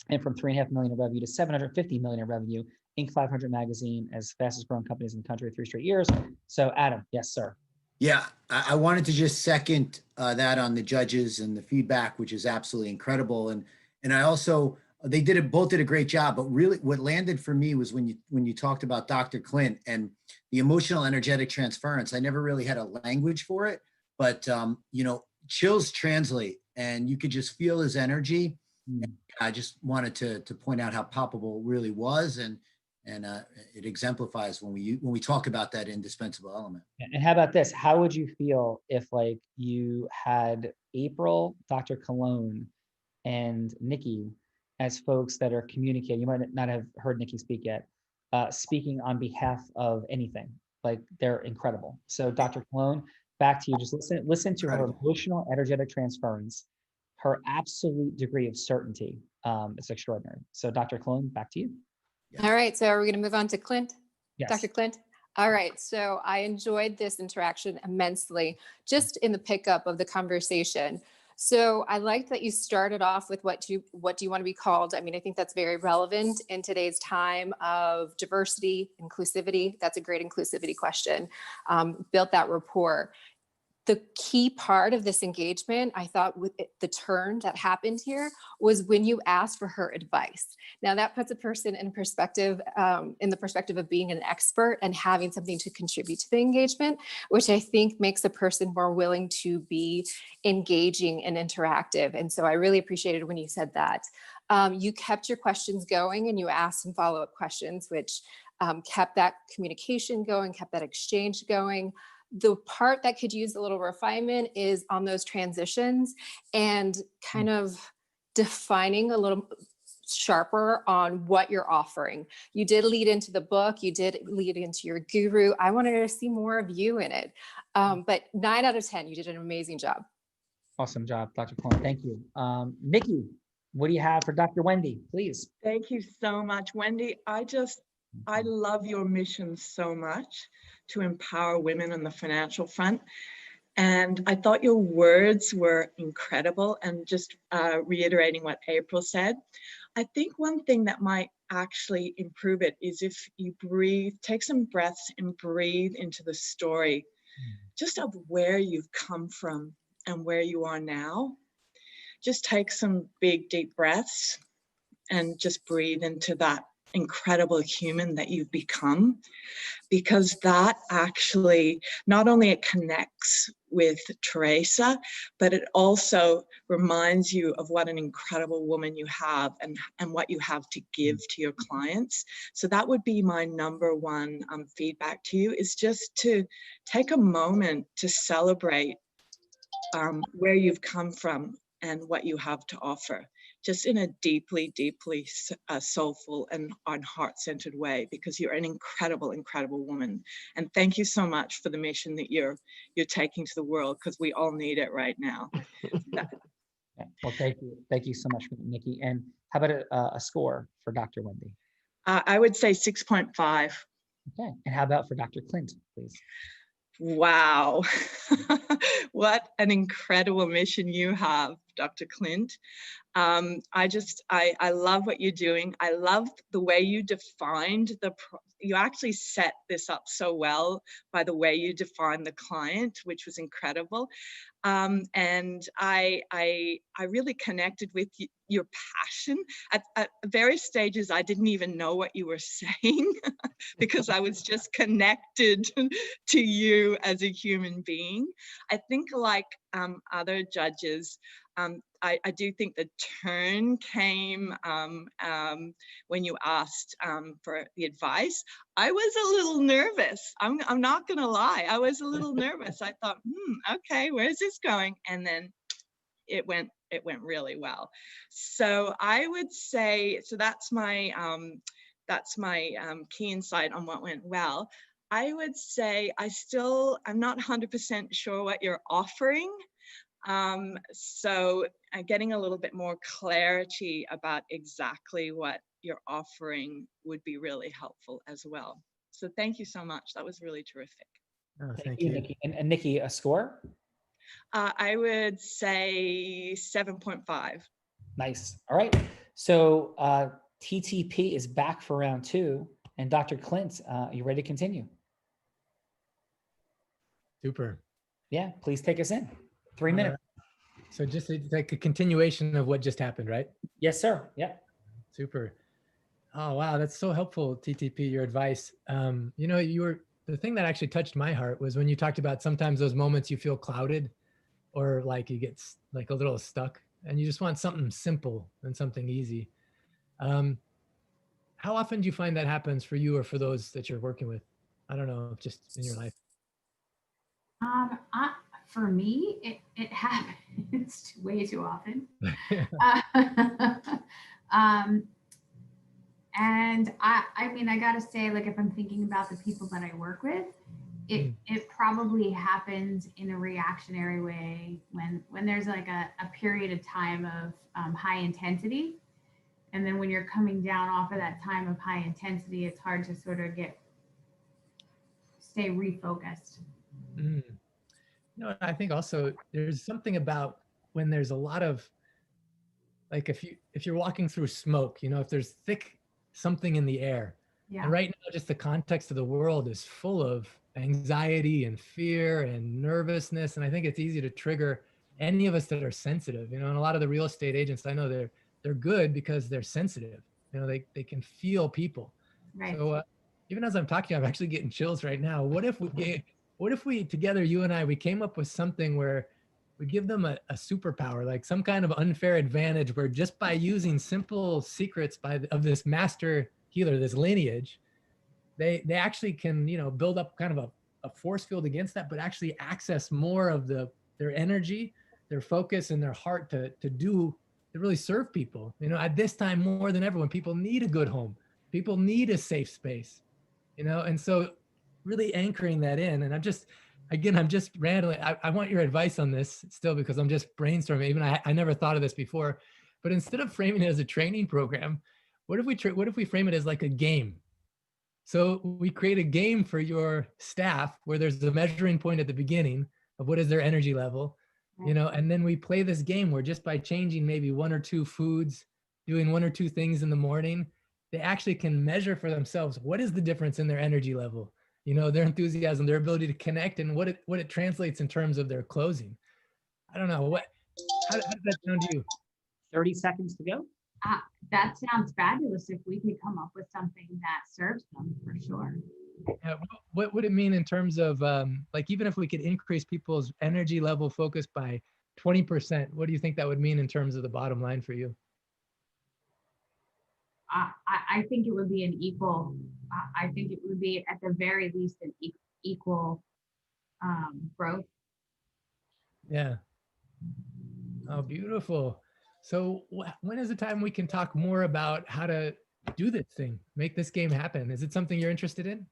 and from 3.5 million in revenue to 750 million in revenue. Inc. 500 magazine, as fastest growing companies in the country, 3 straight years. So Adam, yes, sir. Yeah, I wanted to just second that on the judges and the feedback, which is absolutely incredible. And I also, both did a great job, but really what landed for me was when you talked about Dr. Clint and the emotional energetic transference. I never really had a language for it, but chills translate, and you could just feel his energy. I just wanted to point out how palpable it really was, and it exemplifies when we talk about that indispensable element. And how about this? How would you feel if you had April, Dr. Cologne, and Nikki as folks that are communicating? You might not have heard Nikki speak yet, speaking on behalf of anything. They're incredible. So Dr. Cologne, back to you. Just listen to her emotional, energetic transference, her absolute degree of certainty. It's extraordinary. So Dr. Cologne, back to you. Yes. All right. So are we going to move on to Clint? Yes. Dr. Clint? All right. So I enjoyed this interaction immensely, just in the pickup of the conversation. So I liked that you started off with what do you want to be called? I think that's very relevant in today's time of diversity, inclusivity. That's a great inclusivity question. Built that rapport. The key part of this engagement, I thought, with the turn that happened here was when you asked for her advice. Now that puts a person in perspective, in the perspective of being an expert and having something to contribute to the engagement, which I think makes a person more willing to be engaging and interactive. And so I really appreciated when you said that. You kept your questions going and you asked some follow-up questions, which kept that communication going, kept that exchange going. The part that could use a little refinement is on those transitions and kind of defining a little sharper on what you're offering. You did lead into the book, you did lead into your guru. I wanted to see more of you in it. But 9 out of 10, you did an amazing job. Awesome job, Dr. Cohen. Thank you. Nikki, what do you have for Dr. Wendy, please? Thank you so much, Wendy. I love your mission so much to empower women on the financial front. And I thought your words were incredible. And just reiterating what April said, I think one thing that might actually improve it is if you breathe, take some breaths and breathe into the story just of where you've come from and where you are now. Just take some big, deep breaths and just breathe into that incredible human that you've become, because that actually, not only it connects with Teresa, but it also reminds you of what an incredible woman you have and what you have to give to your clients. So that would be my number one feedback to you, is just to take a moment to celebrate where you've come from and what you have to offer, just in a deeply, deeply soulful and heart-centered way, because you're an incredible, incredible woman. And thank you so much for the mission that you're taking to the world, because we all need it right now. Well, thank you. Thank you so much, Nikki. And how about a score for Dr. Wendy? I would say 6.5. Okay. And how about for Dr. Clint, please? Wow. What an incredible mission you have, Dr. Clint. I love what you're doing. I love the way you defined you actually set this up so well by the way you defined the client, which was incredible. And I really connected with your passion. At various stages, I didn't even know what you were saying because I was just connected to you as a human being. I think like other judges, I do think the turn came when you asked for the advice. I was a little nervous. I'm not gonna lie. I was a little nervous. I thought, okay, where's this going? And then it went really well. So I would say, so that's my key insight on what went well. I would say I'm not 100% sure what you're offering. So getting a little bit more clarity about exactly what you're offering would be really helpful as well. So thank you so much. That was really terrific. Oh, Thank you, Nikki. And Nikki, a score? I would say 7.5. Nice. All right. So TTP is back for round 2. And Dr. Clint, are you ready to continue? Super. Yeah, please take us in. 3 minutes. So just like a continuation of what just happened, right? Yes, sir. Yeah. Super. Oh, wow. That's so helpful, TTP, your advice. You know, the thing that actually touched my heart was when you talked about sometimes those moments you feel clouded or like you get like a little stuck and you just want something simple and something easy. How often do you find that happens for you or for those that you're working with? I don't know, just in your life. For me, it happens way too often. And I mean, I gotta say, like, if I'm thinking about the people that I work with, it probably happens in a reactionary way when there's like a period of time of high intensity. And then when you're coming down off of that time of high intensity, it's hard to sort of stay refocused. No, I think also there's something about when there's a lot of, like if you're walking through smoke, you know, if there's thick something in the air. Yeah. And right now, just the context of the world is full of anxiety and fear and nervousness. And I think it's easy to trigger any of us that are sensitive, you know, and a lot of the real estate agents, I know they're good because they're sensitive. You know, they can feel people. Right. So even as I'm talking, I'm actually getting chills right now. What if we together, you and I, we came up with something where we give them a superpower, like some kind of unfair advantage where just by using simple secrets of this master healer, this lineage, they actually can, build up kind of a force field against that, but actually access more of their energy, their focus, and their heart to really serve people. At this time more than ever, when people need a good home, people need a safe space, and so really anchoring that in. And I'm just rambling. I want your advice on this still, because I'm just brainstorming. Even I never thought of this before, but instead of framing it as a training program, what if we frame it as like a game? So we create a game for your staff where there's a measuring point at the beginning of what is their energy level, and then we play this game where just by changing maybe one or two foods, doing one or two things in the morning, they actually can measure for themselves what is the difference in their energy level, their enthusiasm, their ability to connect, and what it translates in terms of their closing. I don't know how does that sound to you? 30 seconds to go. That sounds fabulous if we could come up with something that serves them, for sure. What would it mean in terms of like, even if we could increase people's energy level focus by 20%, what do you think that would mean in terms of the bottom line for you? I think it would be an equal, I think it would be at the very least an equal growth. Yeah. Oh, beautiful. So when is the time we can talk more about how to do this thing, make this game happen? Is it something you're interested in?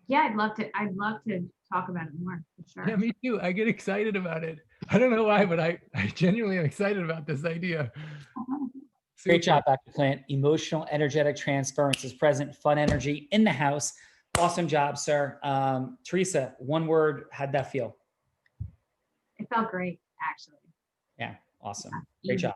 Yeah, I'd love to talk about it more, for sure. Yeah, me too. I get excited about it. I don't know why, but I genuinely am excited about this idea. Great Super. job, Dr. Clint. Emotional, energetic transference is present, fun energy in the house. Awesome job, sir. Teresa, one word, how'd that feel? It felt great, actually. Yeah, awesome. Yeah, Great easy. job.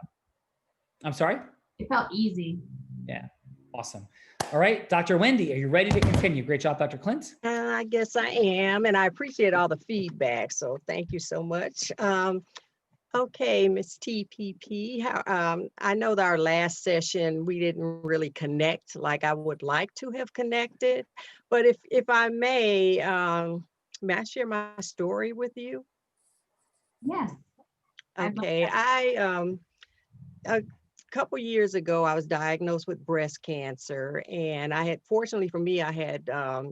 I'm sorry? It felt easy. Yeah, awesome. All right, Dr. Wendy, are you ready to continue? Great job, Dr. Clint. I guess I am, and I appreciate all the feedback, so thank you so much. Okay, Ms. TPP, I know that our last session, we didn't really connect like I would like to have connected, but if I may I share my story with you? Yes. Okay, a couple years ago, I was diagnosed with breast cancer, and fortunately for me, I had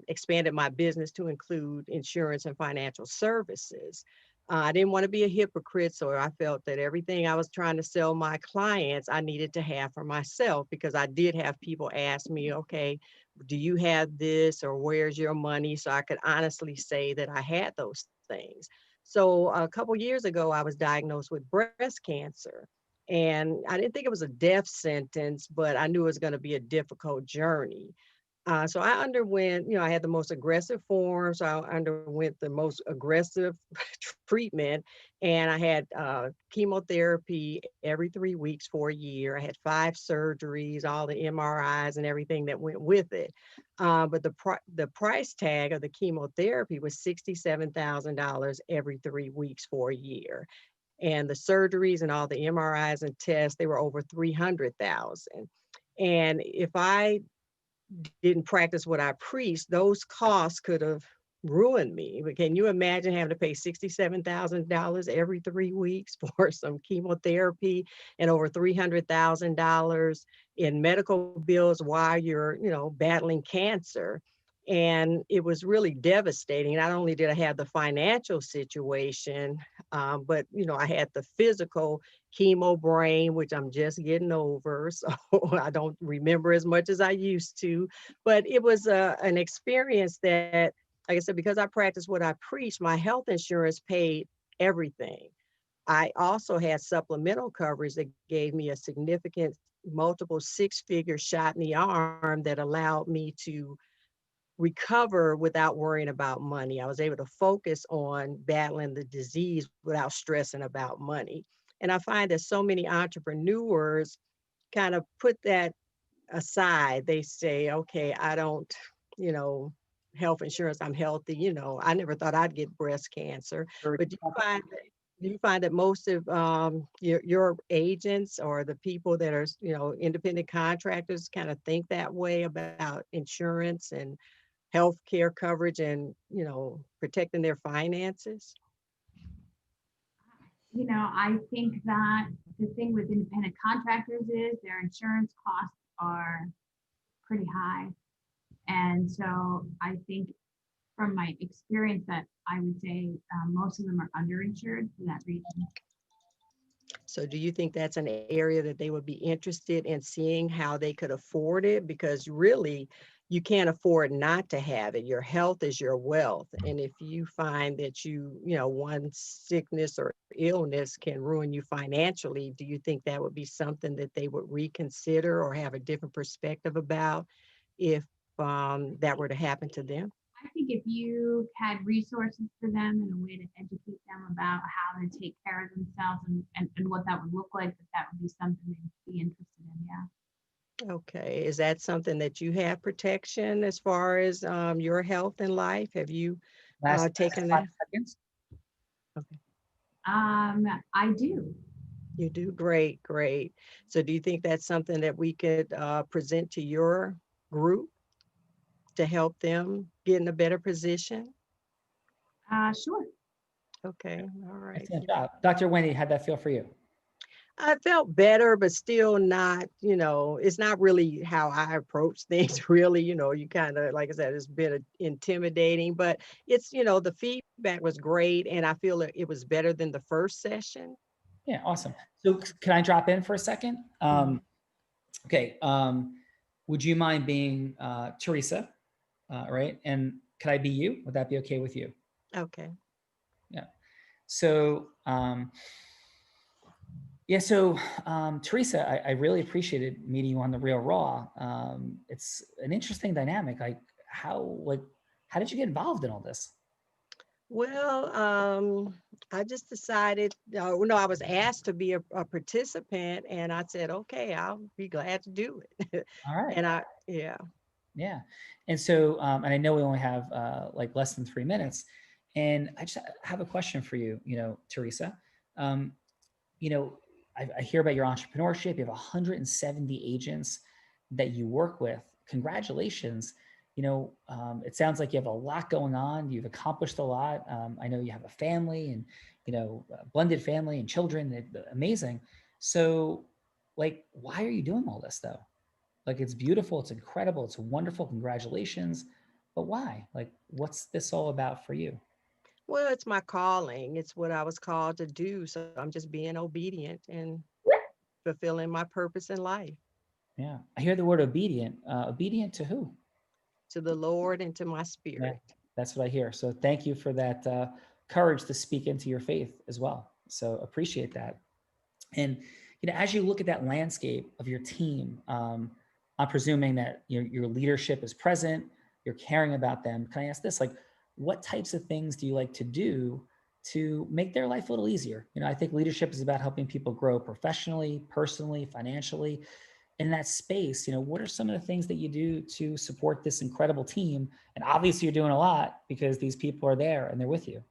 expanded my business to include insurance and financial services. I didn't want to be a hypocrite, so I felt that everything I was trying to sell my clients, I needed to have for myself, because I did have people ask me, okay, do you have this, or where's your money? So I could honestly say that I had those things. So a couple years ago, I was diagnosed with breast cancer. And I didn't think it was a death sentence, but I knew it was going to be a difficult journey. So I underwent, I had the most aggressive form. So I underwent the most aggressive treatment. And I had chemotherapy every 3 weeks for a year. I had 5 surgeries, all the MRIs and everything that went with it. But the price tag of the chemotherapy was $67,000 every 3 weeks for a year. And the surgeries and all the MRIs and tests, they were over 300,000. And if I didn't practice what I preached, those costs could have ruined me. But can you imagine having to pay $67,000 every 3 weeks for some chemotherapy, and over $300,000 in medical bills while you're, battling cancer? And it was really devastating. Not only did I have the financial situation, but I had the physical chemo brain, which I'm just getting over. So I don't remember as much as I used to. But it was an experience that, like I said, because I practiced what I preached, my health insurance paid everything. I also had supplemental coverage that gave me a significant multiple 6-figure shot in the arm that allowed me to recover without worrying about money. I was able to focus on battling the disease without stressing about money. And I find that so many entrepreneurs kind of put that aside. They say, okay, I don't, health insurance, I'm healthy, I never thought I'd get breast cancer. But do you find that most of your agents or the people that are, independent contractors kind of think that way about insurance and health care coverage and, protecting their finances? I think that the thing with independent contractors is their insurance costs are pretty high. And so I think from my experience that I would say most of them are underinsured for that reason. So do you think that's an area that they would be interested in seeing how they could afford it? Because really, you can't afford not to have it. Your health is your wealth. And if you find that one sickness or illness can ruin you financially, do you think that would be something that they would reconsider or have a different perspective about if that were to happen to them? I think if you had resources for them and a way to educate them about how to take care of themselves and what that would look like, that would be something they'd be interested in. Yeah. Okay, is that something that you have protection as far as your health and life? Have you Last taken 5 that? seconds. Okay, I do. you do great, great. So do you think that's something that we could present to your group to help them get in a better position? Sure. Okay, all right. Excellent job. Dr. Wendy, how'd that feel for you? I felt better, but still not, it's not really how I approach things, really. You kind of, like I said, it's been intimidating, but it's, the feedback was great. And I feel it was better than the first session. Yeah, awesome. So can I drop in for a second? Okay. Would you mind being Teresa? Right. And could I be you? Would that be okay with you? Okay. Yeah. So, Teresa, I really appreciated meeting you on The Real Raw. It's an interesting dynamic. How did you get involved in all this? Well, I just decided, I was asked to be a participant, and I said, okay, I'll be glad to do it. All right. And yeah. Yeah. And so, and I know we only have less than 3 minutes, and I just have a question for you, Teresa. I hear about your entrepreneurship. You have 170 agents that you work with. Congratulations. It sounds like you have a lot going on. You've accomplished a lot. I know you have a family and, a blended family and children. Amazing. So why are you doing all this though? It's beautiful. It's incredible. It's wonderful. Congratulations. But why? What's this all about for you? Well, it's my calling. It's what I was called to do. So I'm just being obedient and fulfilling my purpose in life. Yeah. I hear the word obedient. Obedient to who? To the Lord and to my Yeah, spirit. that's what I hear. So thank you for that courage to speak into your faith as well. So appreciate that. And, as you look at that landscape of your team, I'm presuming that your leadership is present, you're caring about them. Can I ask this? What types of things do you like to do to make their life a little easier? I think leadership is about helping people grow professionally, personally, financially. In that space, what are some of the things that you do to support this incredible team? And obviously you're doing a lot because these people are there and they're with you.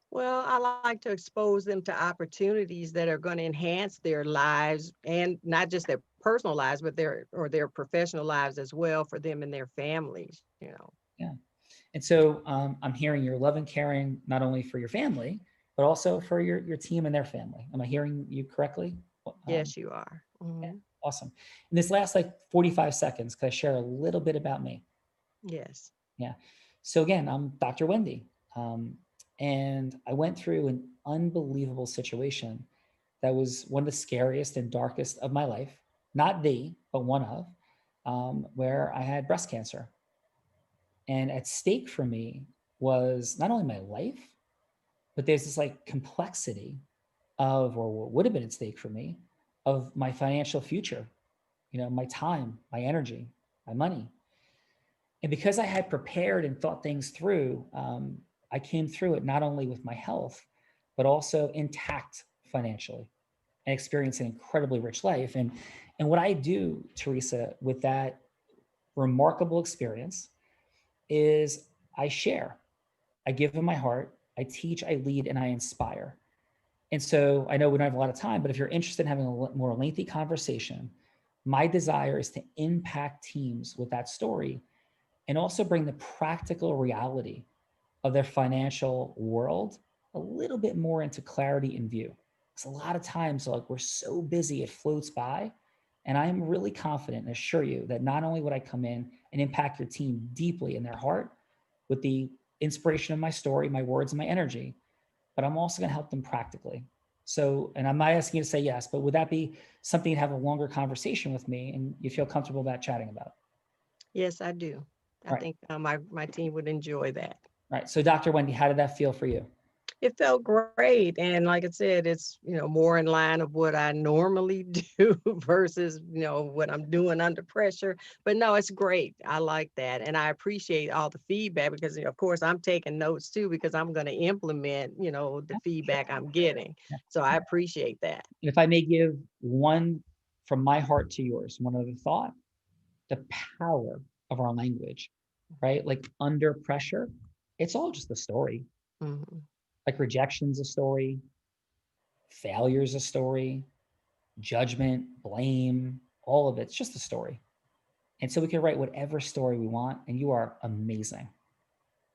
Well, I like to expose them to opportunities that are going to enhance their lives, and not just their personal lives, but their professional lives as well, for them and their families. Yeah. And so I'm hearing you're loving, caring, not only for your family, but also for your team and their family. Am I hearing you correctly? Yes, you are. Yeah, awesome. In this last 45 seconds, can I share a little bit about me? Yes. Yeah. So again, I'm Dr. Wendy. And I went through an unbelievable situation that was one of the scariest and darkest of my life. Not but one of, where I had breast cancer. And at stake for me was not only my life, but there's this complexity of, or what would have been at stake for me, of my financial future, my time, my energy, my money. And because I had prepared and thought things through, I came through it not only with my health, but also intact financially and experienced an incredibly rich life. And what I do, Teresa, with that remarkable experience is I share. I give them my heart. I teach, I lead, and I inspire. And so I know we don't have a lot of time, but if you're interested in having a more lengthy conversation, my desire is to impact teams with that story and also bring the practical reality of their financial world a little bit more into clarity and view. Because a lot of times, we're so busy, it floats by, And I am really confident and assure you that not only would I come in and impact your team deeply in their heart with the inspiration of my story, my words, and my energy, but I'm also going to help them practically. So, and I'm not asking you to say yes, but would that be something to have a longer conversation with me and you feel comfortable about chatting about? Yes, I do. I Right. think my team would enjoy that. Right. So Dr. Wendy, how did that feel for you? It felt great. And like I said, it's, more in line of what I normally do versus, what I'm doing under pressure. But no, it's great. I like that. And I appreciate all the feedback because, of course, I'm taking notes too, because I'm going to implement, the feedback I'm getting. So I appreciate that. If I may give one from my heart to yours, one other thought, the power of our language, right? Like under pressure, it's all just a story. Mhm. Like rejection's a story, failure's a story, judgment, blame, all of it's just a story. And so we can write whatever story we want, and you are amazing,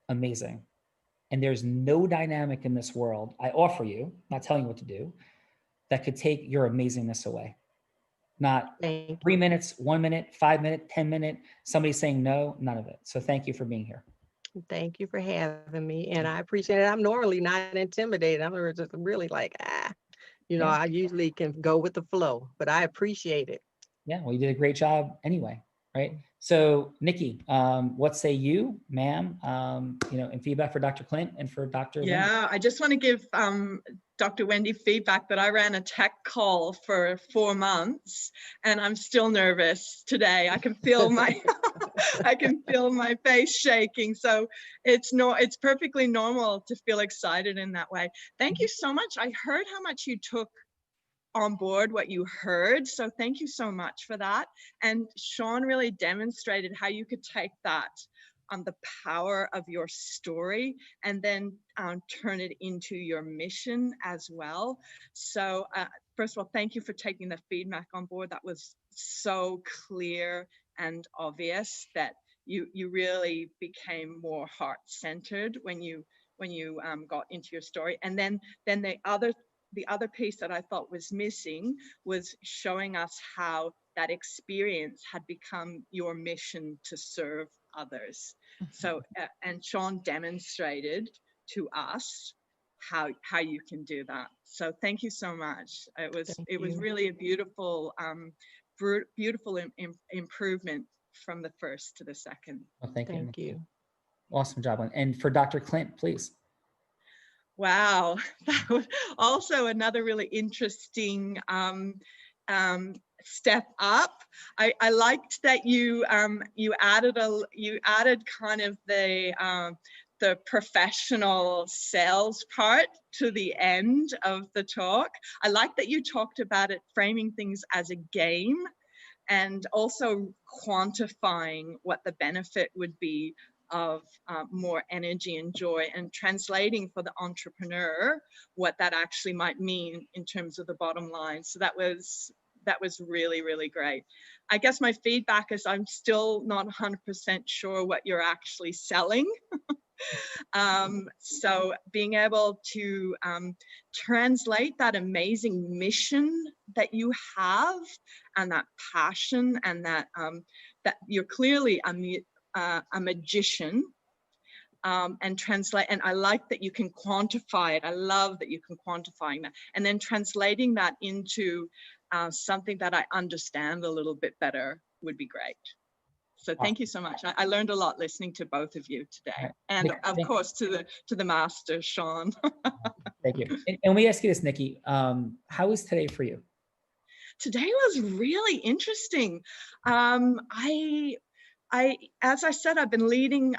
amazing. And there's no dynamic in this world I offer you, not telling you what to do, that could take your amazingness away. Not Thank 3 you. minutes, 1 minute, 5 minute, 10 minute, somebody saying no, none of it. So thank you for being here. Thank you for having me. And I appreciate it. I'm normally not intimidated. I'm just really like, Yeah. I usually can go with the flow, but I appreciate it. Yeah, well, you did a great job anyway, right? So Nikki, what say you, ma'am, and feedback for Dr. Clint and for Dr. Wendy? Yeah, I just want to give Dr. Wendy feedback that I ran a tech call for 4 months and I'm still nervous today. I can feel my I can feel my face shaking. So it's perfectly normal to feel excited in that way. Thank you so much. I heard how much you took on board what you heard. So thank you so much for that. And Sean really demonstrated how you could take that on the power of your story and then turn it into your mission as well. So first of all, thank you for taking the feedback on board. That was so clear and obvious that you really became more heart-centered when you got into your story. And then the other piece that I thought was missing was showing us how that experience had become your mission to serve others. So, and Sean demonstrated to us how you can do that. So thank you so much. It was really a beautiful, beautiful improvement from the first to the second. Well, thank you. Thank you. Awesome job. And for Dr. Clint, please. Wow, that was also another really interesting step up. I liked that you added kind of the professional sales part to the end of the talk. I like that you talked about it framing things as a game and also quantifying what the benefit would be of more energy and joy and translating for the entrepreneur what that actually might mean in terms of the bottom line. So that was really, really great. I guess my feedback is I'm still not 100% sure what you're actually selling. So being able to translate that amazing mission that you have and that passion and that that you're clearly a magician, and translate, and I like that you can quantify it. I love that you can quantifying that and then translating that into something that I understand a little bit better would be great. So thank you so much. I learned a lot listening to both of you today, and of course to the master, Sean. Thank you. And let me ask you this, Nikki. How was today for you? Today was really interesting. As I said, I've been leading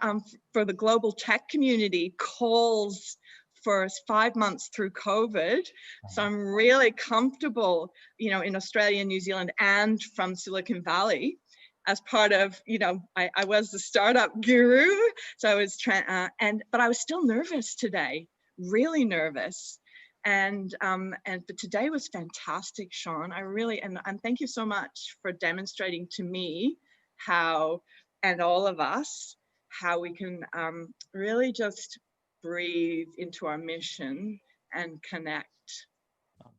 for the global tech community calls for 5 months through COVID. So I'm really comfortable, in Australia, New Zealand, and from Silicon Valley. As part of, I was the startup guru. So I was but I was still nervous today, really nervous. But today was fantastic, Sean. I really, and thank you so much for demonstrating to me how, and all of us, how we can really just breathe into our mission and connect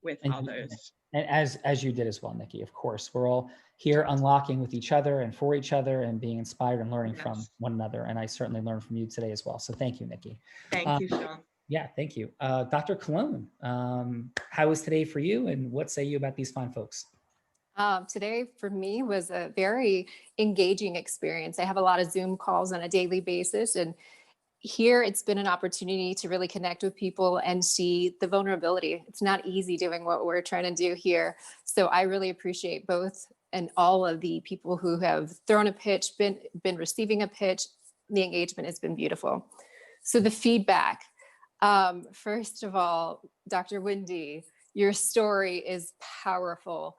with others. And as you did as well, Nikki, of course, we're all here unlocking with each other and for each other and being inspired and learning from Yes. one another. And I certainly learned from you today as well. So thank you, Nikki. Thank you, Sean. Yeah, thank you. Dr. Cologne, how was today for you and what say you about these fine folks? Today for me was a very engaging experience. I have a lot of Zoom calls on a daily basis, and here it's been an opportunity to really connect with people and see the vulnerability. It's not easy doing what we're trying to do here. So I really appreciate both and all of the people who have thrown a pitch, been receiving a pitch. The engagement has been beautiful. So the feedback, first of all, Dr. Wendy, your story is powerful.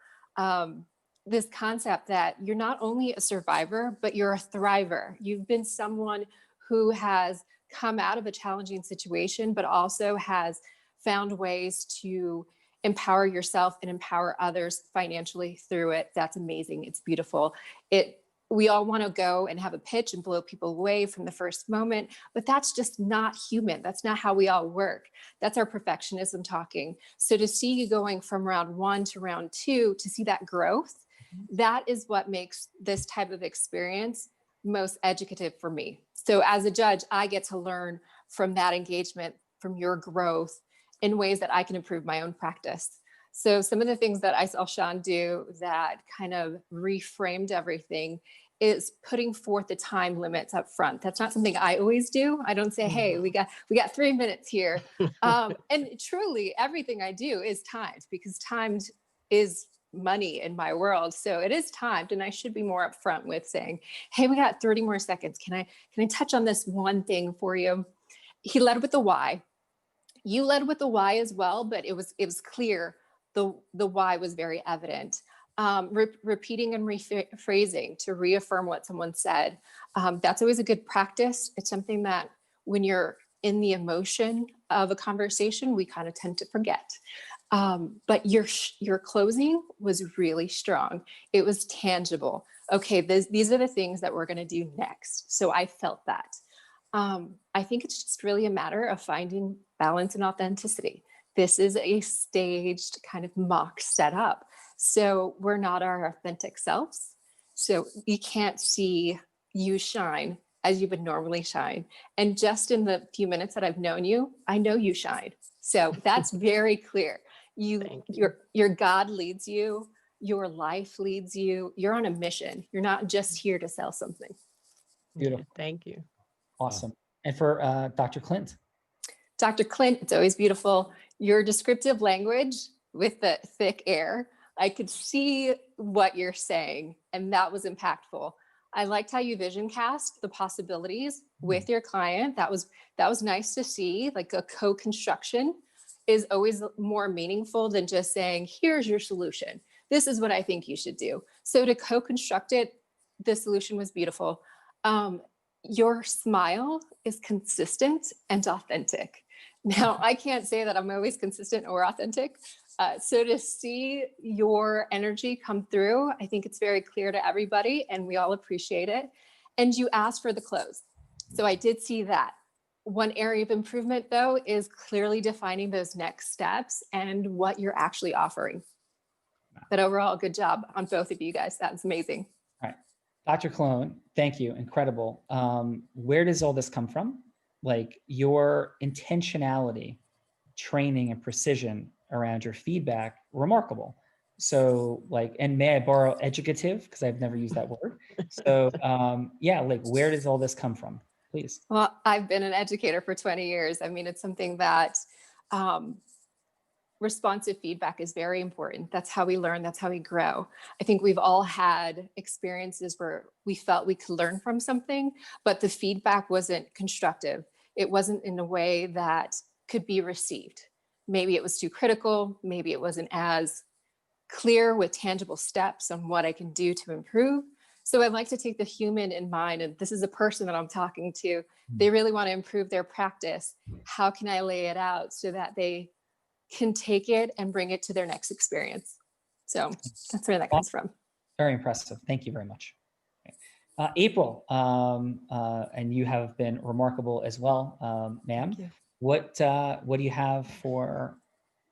This concept that you're not only a survivor, but you're a thriver. You've been someone who has come out of a challenging situation, but also has found ways to empower yourself and empower others financially through it. That's amazing. It's beautiful. We all want to go and have a pitch and blow people away from the first moment, but that's just not human. That's not how we all work. That's our perfectionism talking. So to see you going from round 1 to round 2, to see that growth, that is what makes this type of experience most educative for me. So as a judge, I get to learn from that engagement, from your growth in ways that I can improve my own practice. So some of the things that I saw Sean do that kind of reframed everything is putting forth the time limits up front. That's not something I always do. I don't say, hey, we got 3 minutes here. And truly everything I do is timed, because timed is money in my world. So it is timed, and I should be more upfront with saying, hey, we got 30 more seconds. Can I touch on this one thing for you? He led with the why. You led with the why as well, but it was clear the why was very evident. Repeating and rephrasing to reaffirm what someone said. That's always a good practice. It's something that when you're in the emotion of a conversation, we kind of tend to forget. But your closing was really strong. It was tangible. Okay, these are the things that we're going to do next. So I felt that. I think it's just really a matter of finding balance and authenticity. This is a staged kind of mock setup. So we're not our authentic selves. So you can't see you shine as you would normally shine. And just in the few minutes that I've known you, I know you shine. So that's very clear. Your God leads you, your life leads you. You're on a mission. You're not just here to sell something. Beautiful. Thank you. Awesome. And for Dr. Clint. Dr. Clint, it's always beautiful. Your descriptive language with the thick air, I could see what you're saying, and that was impactful. I liked how you vision cast the possibilities with your client. That was nice to see. Like a co-construction is always more meaningful than just saying, here's your solution. This is what I think you should do. So to co-construct it, the solution was beautiful. Your smile is consistent and authentic. Now, I can't say that I'm always consistent or authentic. So to see your energy come through, I think it's very clear to everybody and we all appreciate it. And you asked for the close. So I did see that. One area of improvement though, is clearly defining those next steps and what you're actually offering. But overall, good job on both of you guys. That's amazing. All right. Dr. Cologne, thank you. Incredible. Where does all this come from? Like your intentionality, training, and precision around your feedback, remarkable. So like, and may I borrow educative, because I've never used that word. So yeah, like where does all this come from, please? Well, I've been an educator for 20 years. I mean, it's something that responsive feedback is very important. That's how we learn. That's how we grow. I think we've all had experiences where we felt we could learn from something, but the feedback wasn't constructive. It wasn't in a way that could be received. Maybe it was too critical. Maybe it wasn't as clear with tangible steps on what I can do to improve. So I'd like to take the human in mind, and this is a person that I'm talking to. They really want to improve their practice. How can I lay it out so that they can take it and bring it to their next experience? So that's where that comes from. Very impressive. Thank you very much. April, and you have been remarkable as well, ma'am. What do you have for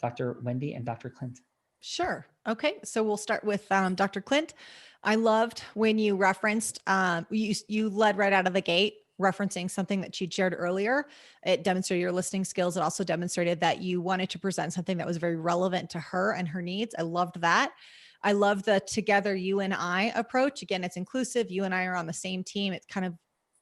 Dr. Wendy and Dr. Clint? Sure. Okay. So we'll start with Dr. Clint. I loved when you referenced, you led right out of the gate referencing something that you shared earlier. It demonstrated your listening skills. It also demonstrated that you wanted to present something that was very relevant to her and her needs. I loved that. I love the together you and I approach. Again, it's inclusive. You and I are on the same team. It kind of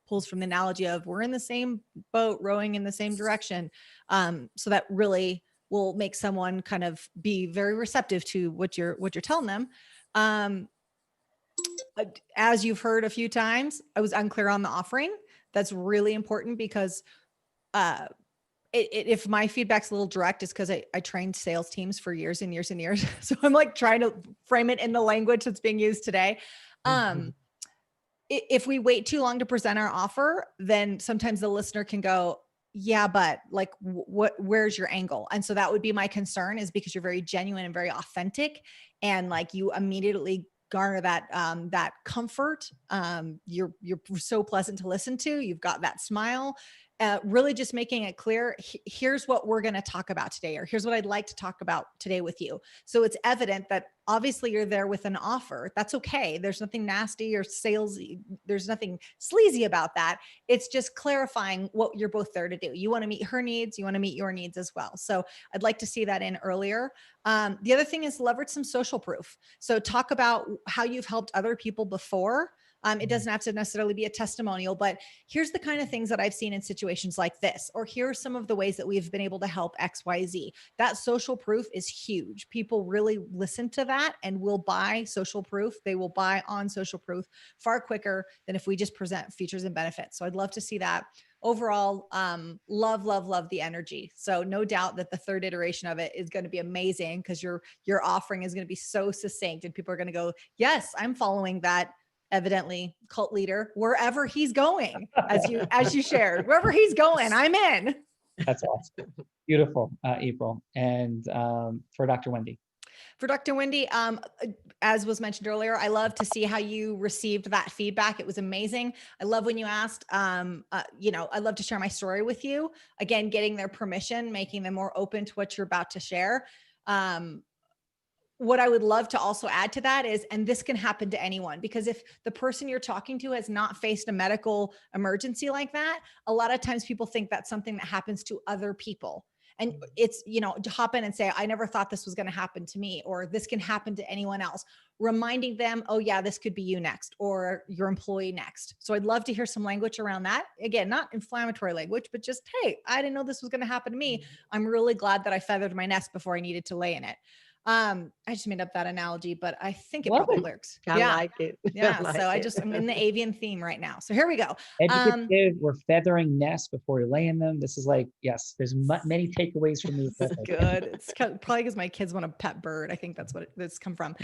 pulls from the analogy of we're in the same boat, rowing in the same direction. So that really will make someone kind of be very receptive to what you're telling them. As you've heard a few times, I was unclear on the offering. That's really important because if my feedback's a little direct, it's because I trained sales teams for years and years and years. So I'm like trying to frame it in the language that's being used today. If we wait too long to present our offer, then sometimes the listener can go, yeah, but like, where's your angle? And so that would be my concern, is because you're very genuine and very authentic, and like you immediately garner that that comfort. You're so pleasant to listen to. You've got that smile. Really just making it clear, here's what we're going to talk about today, or here's what I'd like to talk about today with you. So it's evident that obviously you're there with an offer. That's okay. There's nothing nasty or salesy. There's nothing sleazy about that. It's just clarifying what you're both there to do. You want to meet her needs. You want to meet your needs as well. So I'd like to see that in earlier. The other thing is leverage some social proof. So talk about how you've helped other people before. It doesn't have to necessarily be a testimonial, but here's the kind of things that I've seen in situations like this, or here are some of the ways that we've been able to help XYZ. That social proof is huge. People really listen to that and will buy social proof. They will buy on social proof far quicker than if we just present features and benefits. So I'd love to see that. Overall, love the energy. So no doubt that the third iteration of it is going to be amazing, because your offering is going to be so succinct and people are going to go, yes, I'm following that evidently cult leader wherever he's going, as you shared, wherever he's going, I'm in. That's awesome. Beautiful, April. And for Dr. Wendy. For Dr. Wendy, as was mentioned earlier, I love to see how you received that feedback. It was amazing. I love when you asked, I love to share my story with you. Again, getting their permission, making them more open to what you're about to share. What I would love to also add to that is, and this can happen to anyone, because if the person you're talking to has not faced a medical emergency like that, a lot of times people think that's something that happens to other people. And it's, to hop in and say, I never thought this was going to happen to me, or this can happen to anyone else, reminding them, oh yeah, this could be you next, or your employee next. So I'd love to hear some language around that. Again, not inflammatory language, but just, hey, I didn't know this was going to happen to me. I'm really glad that I feathered my nest before I needed to lay in it. I just made up that analogy, but I think it probably works. I like it. Yeah. I like So it. I'm in the avian theme right now. So here we go. Educative, we're feathering nests before you're laying them. This is like, yes, there's many takeaways from this. This is good. It's probably because my kids want a pet bird. I think that's what this come from.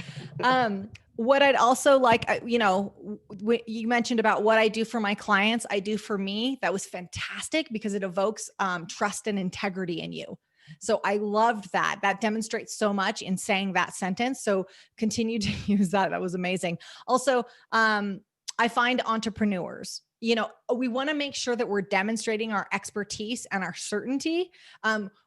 What I'd also like, you mentioned about what I do for my clients, I do for me. That was fantastic, because it evokes trust and integrity in you. So I loved that. That demonstrates so much in saying that sentence. So continue to use that. That was amazing. Also, I find entrepreneurs, we want to make sure that we're demonstrating our expertise and our certainty.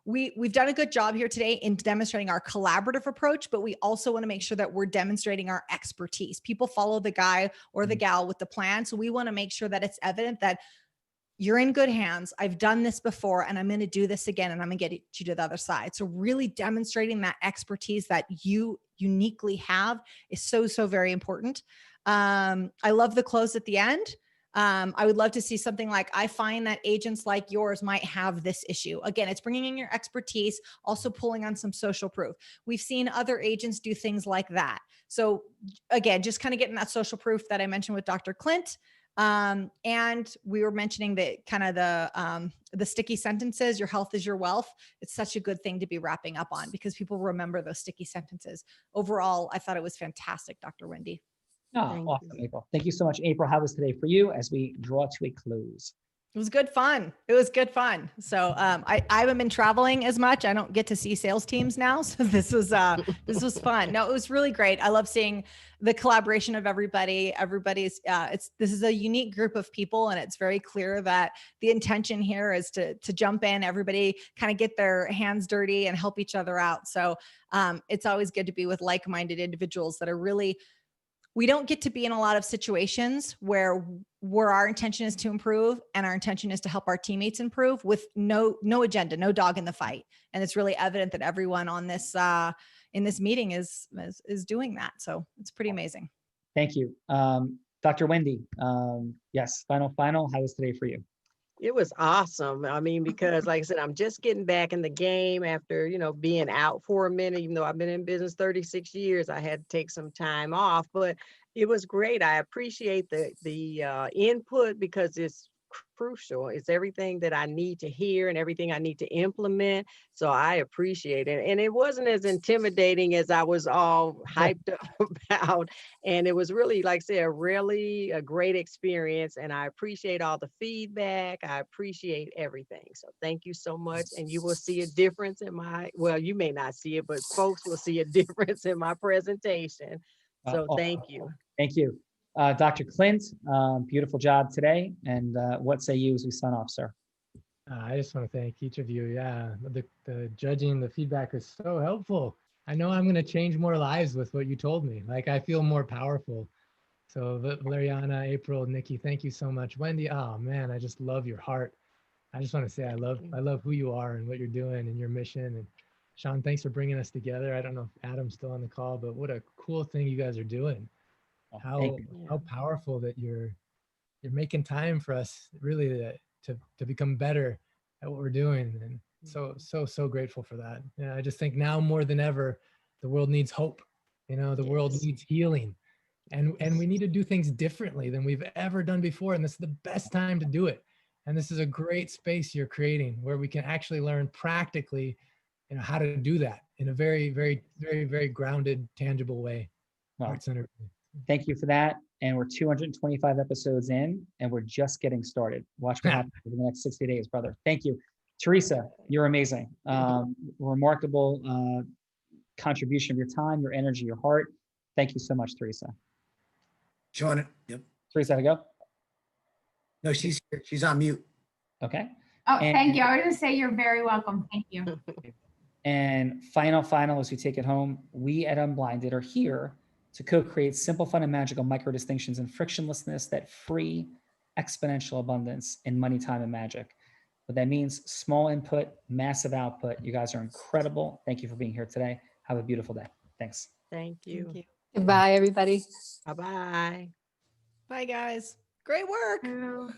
We've done a good job here today in demonstrating our collaborative approach, but we also want to make sure that we're demonstrating our expertise. People follow the guy or the gal with the plan. So we want to make sure that it's evident that you're in good hands. I've done this before, and I'm going to do this again, and I'm going to get you to the other side. So really demonstrating that expertise that you uniquely have is so, so very important. I love the close at the end. I would love to see something like, I find that agents like yours might have this issue. Again, it's bringing in your expertise, also pulling on some social proof. We've seen other agents do things like that. So again, just kind of getting that social proof that I mentioned with Dr. Clint. And we were mentioning the kind of the sticky sentences, your health is your wealth. It's such a good thing to be wrapping up on, because people remember those sticky sentences. Overall, I thought it was fantastic, Dr. Wendy. Oh, awesome, April. Thank you so much, April. How was today for you as we draw to a close? It was good fun. It was good fun. So I haven't been traveling as much. I don't get to see sales teams now. So this was fun. No, it was really great. I love seeing the collaboration of everybody. Everybody's this is a unique group of people, and it's very clear that the intention here is to jump in, everybody kind of get their hands dirty and help each other out. So it's always good to be with like-minded individuals that are really, we don't get to be in a lot of situations where our intention is to improve and our intention is to help our teammates improve with no agenda, no dog in the fight. And it's really evident that everyone on this in this meeting is doing that. So it's pretty amazing. Thank you. Dr. Wendy, yes, final, how was today for you? It was awesome. I mean, because like I said, I'm just getting back in the game after, you know, being out for a minute. Even though I've been in business 36 years, I had to take some time off, but it was great. I appreciate the input because it's crucial. It's everything that I need to hear and everything I need to implement. So I appreciate it. And it wasn't as intimidating as I was all hyped up about. And it was really, like I said, really a great experience. And I appreciate all the feedback. I appreciate everything. So thank you so much. And you will see a difference in well, you may not see it, but folks will see a difference in my presentation. So thank you. Thank you. Dr. Clint, beautiful job today. And what say you as we sign off, sir? I just want to thank each of you. Yeah, the judging, the feedback is so helpful. I know I'm going to change more lives with what you told me. Like, I feel more powerful. So Valeriana, April, Nikki, thank you so much. Wendy, oh man, I just love your heart. I just want to say I love who you are and what you're doing and your mission. And Sean, thanks for bringing us together. I don't know if Adam's still on the call, but what a cool thing you guys are doing. How powerful that you're making time for us really to become better at what we're doing. And so grateful for that. Yeah, I just think now more than ever, the world needs hope. You know, the world needs healing. And we need to do things differently than we've ever done before. And this is the best time to do it. And this is a great space you're creating where we can actually learn practically, you know, how to do that in a very, very, very, very grounded, tangible way. Heart-centered. Thank you for that. And we're 225 episodes in, and we're just getting started. Watch what happens over the next 60 days, brother. Thank you. Teresa, you're amazing. Remarkable contribution of your time, your energy, your heart. Thank you so much, Teresa. Sean, yep. Teresa, to go? No, she's here. She's on mute. Okay. Oh, thank you. I was going to say you're very welcome. Thank you. And final, as we take it home, we at Unblinded are here to co-create simple, fun, and magical micro distinctions and frictionlessness that free exponential abundance in money, time, and magic. What that means, small input, massive output. You guys are incredible. Thank you for being here today. Have a beautiful day. Thanks. Thank you. Thank you. Goodbye, everybody. Bye-bye. Bye, guys. Great work.